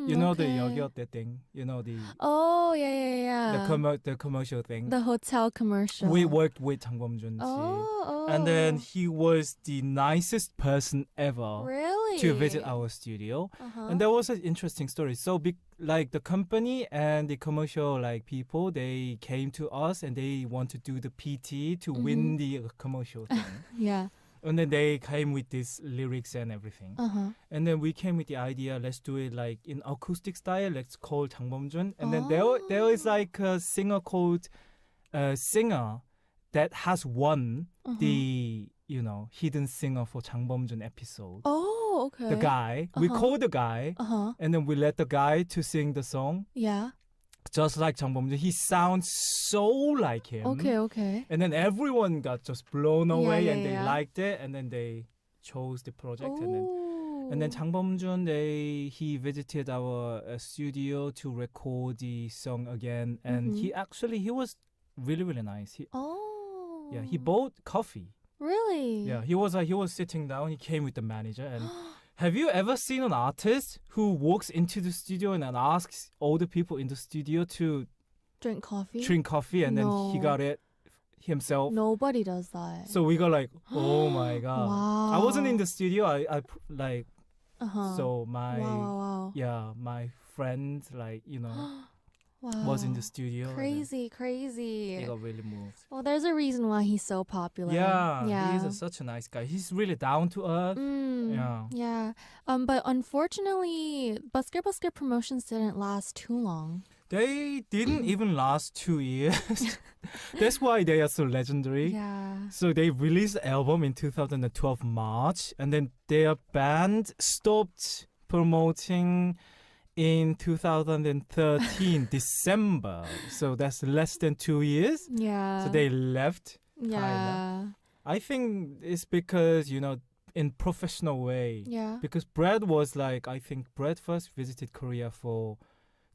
You know okay. the 여기 어때 thing. You know the Oh, yeah. the commercial thing. The hotel commercial. We worked with 장범준. Oh. And then he was the nicest person ever Really? to visit our studio. Uh-huh. And that was an interesting story. So, like the company and the commercial like people, they came to us and they want to do the PT to win the commercial thing. Yeah. And then they came with these lyrics and everything. Uh-huh. And then we came with the idea, let's do it like in acoustic style. Let's call 장범준. And then Oh. there is like a singer called Singer that has won the hidden singer for 장범준 episode. Oh, okay. The guy, we called the guy, Uh-huh. and then we let the guy to sing the song Yeah. just like 장범준. He sounds so like him. Okay. And then everyone got just blown away and they yeah. liked it, and then they chose the project. Ooh. And then 장범준, he visited our studio to record the song again, and he was really, really nice. He bought coffee. Really? Yeah, he was sitting down. He came with the manager. And have you ever seen an artist who walks into the studio and then asks all the people in the studio to Drink coffee? drink coffee, and then he No. got it himself? Nobody does that. So we got like, oh my god! Wow. I wasn't in the studio. I like Uh-huh. so my Wow. my friend Wow. was in the studio. and Crazy. then he got really moved. Well, there's a reason why he's so popular. Yeah, he's such a nice guy. He's really down to earth. Yeah. But unfortunately, Busker promotions didn't last too long. They didn't even last 2 years. That's why they are so legendary. Yeah. So they released an album in 2012 March, and then their band stopped promoting in 2013 December. So that's less than 2 years. Yeah. So they left. Yeah. I think it's because, in professional way. Yeah. Because Brad was like, I think Brad first visited Korea for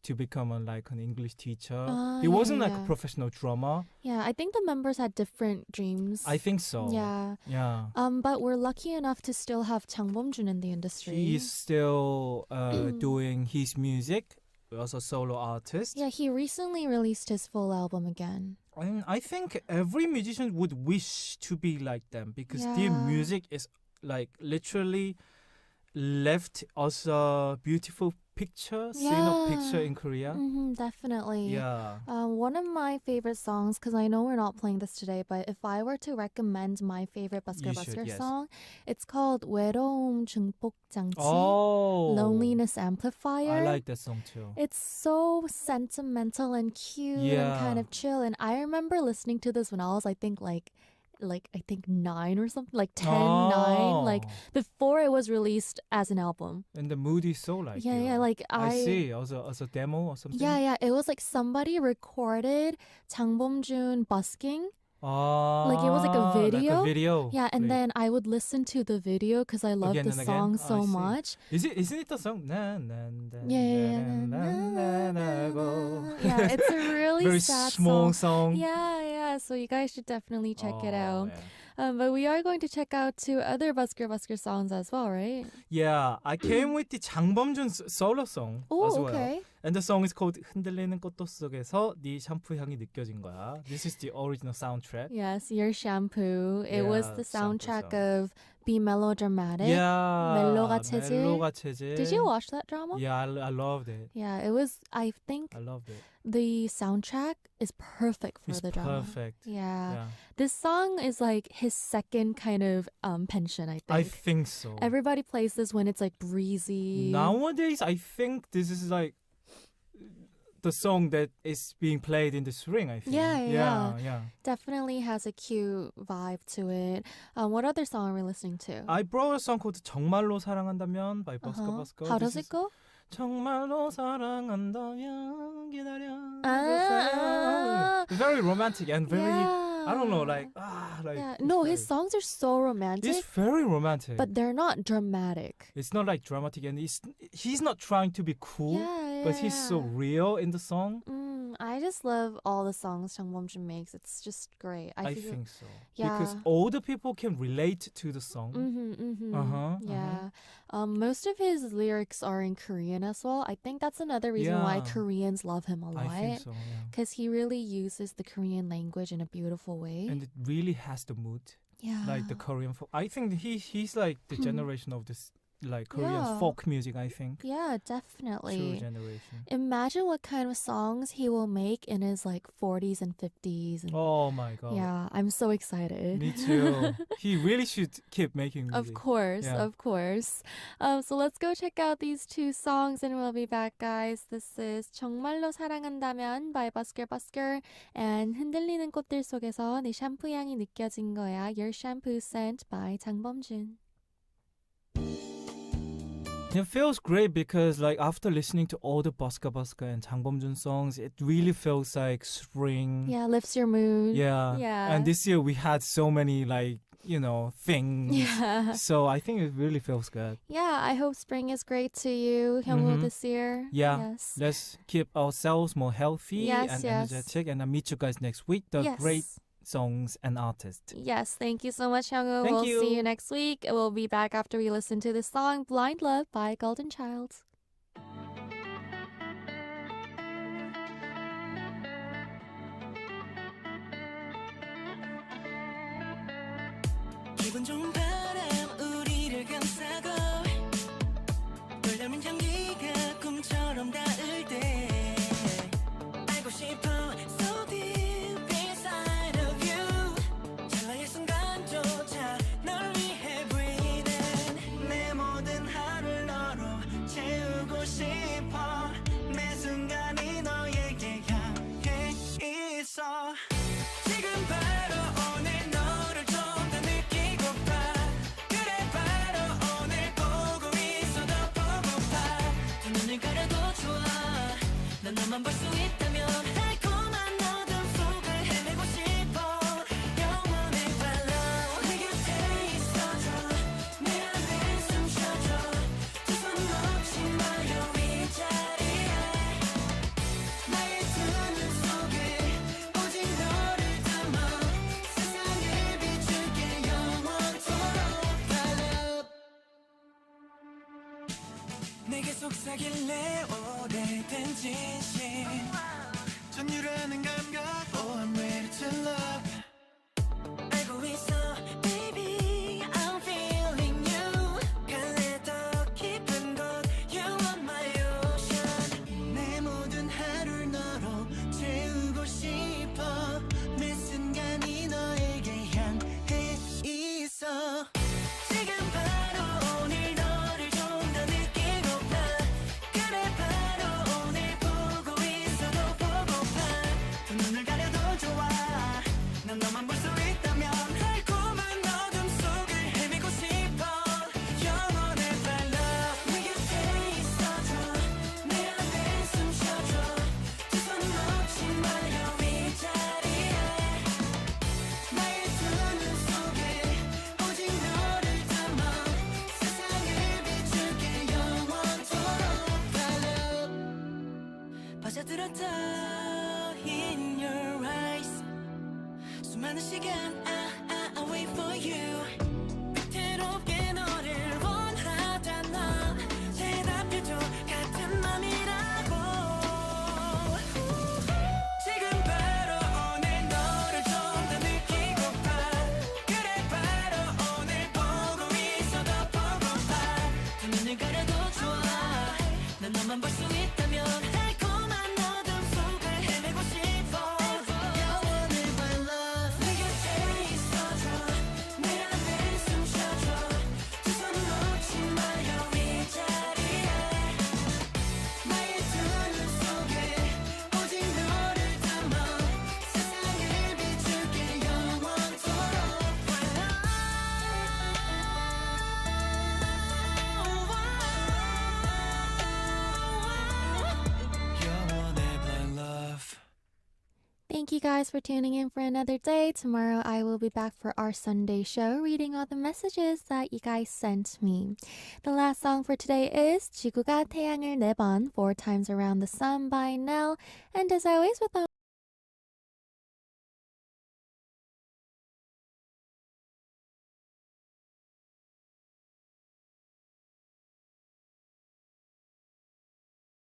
to become like an English teacher. Ah, He wasn't yeah, like a yeah. professional drummer. Yeah, I think the members had different dreams. I think so. Yeah. Yeah. But we're lucky enough to still have Chang Bom-jun in the industry. He's still doing his music as a solo artist. Yeah, he recently released his full album again. And I think every musician would wish to be like them because their Yeah. music is like literally left us a beautiful picture, scenic picture in Korea. Definitely. Yeah. One of my favorite songs, because I know we're not playing this today, but if I were to recommend my favorite You Busker should, Busker yes. song, it's called 외로움 증폭 장치, Oh. Loneliness Amplifier. I like that song too. It's so sentimental and cute and kind of chill. And I remember listening to this when I was, I think 9 or something, like 10, 9, like before it was released as an album. And the mood is so like Yeah, you. yeah, like I see. As a demo or something. Yeah, it was like somebody recorded Jang Bom-jun busking. Like it was like a video. Like a video. Yeah, and clip. then I would listen to the video because I love Again the and again? song Oh, I so see. much. Isn't it the song? Na, na, na, Yeah. na, na, na, go. Yeah, it's a really Very sad small song. song. Yeah, so you guys should definitely check it Oh, out. yeah. But we are going to check out 2 other Busker songs as well, right? Yeah, I came with the 장범준 solo song Oh, as well. okay. And the song is called 흔들리는 꽃도 속에서 네 샴푸 향이 느껴진 거야. This is the original soundtrack. Yes, Your Shampoo. It was Yeah, the shampoo soundtrack song. of Be Melodramatic. Yeah. 멜로가 체질. 멜로가 체질. Did you watch that drama? Yeah, I loved it. Yeah, it was, I think I loved it. the soundtrack is perfect for It's the drama. perfect. Yeah. This song is like his second kind of pension, I think. I think so. Everybody plays this when it's like breezy. Nowadays, I think this is like the song that is being played in the swing, I think. Yeah. Definitely has a cute vibe to it. What other song are we listening to? I brought a song called 정말로 사랑한다면 by Busker Uh-huh. Busker. How This does it is go? 정말로 사랑한다면 기다려. Ah. It's very romantic and very, Yeah. I don't know, like Yeah. it's No, very- his songs are so romantic, It's very romantic. but they're not dramatic. It's not like dramatic, and he's not trying to be cool, but he's so yeah. real in the song. I just love all the songs Jang Bom-jun makes. It's just great. I feel- think so. Yeah. Because all the people can relate to the song. Yeah. Most of his lyrics are in Korean as well. I think that's another reason why Yeah. Koreans love him a lot. I think so, yeah. Because he really uses the Korean language in a beautiful way. And it really has the mood, yeah. like the Korean folk. I think he's like the generation of this, like Korean Yeah. folk music, I think. Yeah, True definitely. generation. Imagine what kind of songs he will make in his like 40s and 50s. And, Oh my god. yeah, I'm so excited. Me too. He really should keep making music. Of course, Yeah. of course. So let's go check out these 2 songs and we'll be back, guys. This is 정말로 사랑한다면 by Busker Busker and 흔들리는 꽃들 속에서 네 샴푸 향이 느껴진 거야. Your Shampoo Scent by 장범준. It feels great because like after listening to all the Busker Busker and Jang Bom-jun songs, it really feels like spring. Yeah, lifts your mood. Yeah. Yeah. And this year we had so many like, things. Yeah. So I think it really feels good. Yeah, I hope spring is great to you, Hyungwoo, Mhm. this year. Yeah. Yes. Let's keep ourselves more healthy Yes, and yes. energetic. And I'll meet you guys next week. The Yes. great songs and artists. Yes, thank you so much, Hyungwoo. Thank We'll see you. you next week. We'll be back after we listen to the song Blind Love by Golden Child. 기분 좋은 바람 우리를 감싸고 떨려는 향기가 꿈처럼 닿을 때 알고 싶어 so deep inside of you 찰나의 순간조차 널 위해 breathing 내 모든 하루를 너로 채우고 싶어 매 순간이 너에게 향해 있어 지금 바로 오늘 너를 좀 더 느끼고파 그래 바로 오늘 보고 있어도 보고파 두 눈을 가려도 좋아 난 너만 볼 수 있다면 달콤한 어둠 속을 헤매고 싶어 영원히 follow 내 곁에 있어줘 내 안에 숨 쉬어줘 두 손 놓지 마요 이 자리에 내게 속삭일래 오래된 진심 전율하는 감각 Oh I'm ready to love 알고 있어 baby I'm feeling you 갈래 더 깊은 곳 You are my ocean 내 모든 하루를 너로 채우고 싶어 매 순간이 너에게 향해 있어 지금 바로 오늘 너를 좀 더 느끼고파 그래 바로 오늘 보고 있어도 보고파 두 눈을 가려도 좋아 난 너만 볼 수 있다면 달콤한 어둠 속을 헤매고 싶어 영원의 my love 내 곁에 있어줘 내 안에 숨 쉬어줘 두 손 놓지 말고 이 자리에 나의 두 눈 속에 오직 너를 담아 세상을 비출게 영원토록 my love 빠져들었다 in your eyes 수많은 시간 I wait for you 위태롭게 너를 원하잖아 대답해줘 같은 맘이라고 지금 바로 오늘 너를 좀 더 느끼고파 그래 바로 오늘 보고 있어도 보고파 두 눈을 가려도 좋아 난 너만 볼 수 있다면 달콤한 어둠 속을 헤매고 싶어 영원의 my love 내 곁에 있어줘 내 안에 숨 쉬어줘 두 손 놓지 말고 이 자리에 나의 두 눈 속에 오직 너를 담아 세상을 비출게 영원토록 영원의 my love Thank you guys for tuning in for another day. Tomorrow I will be back for our Sunday show reading all the messages that you guys sent me. The last song for today is 지구가 태양을 4번, 4 times around the sun by Nell. And as always with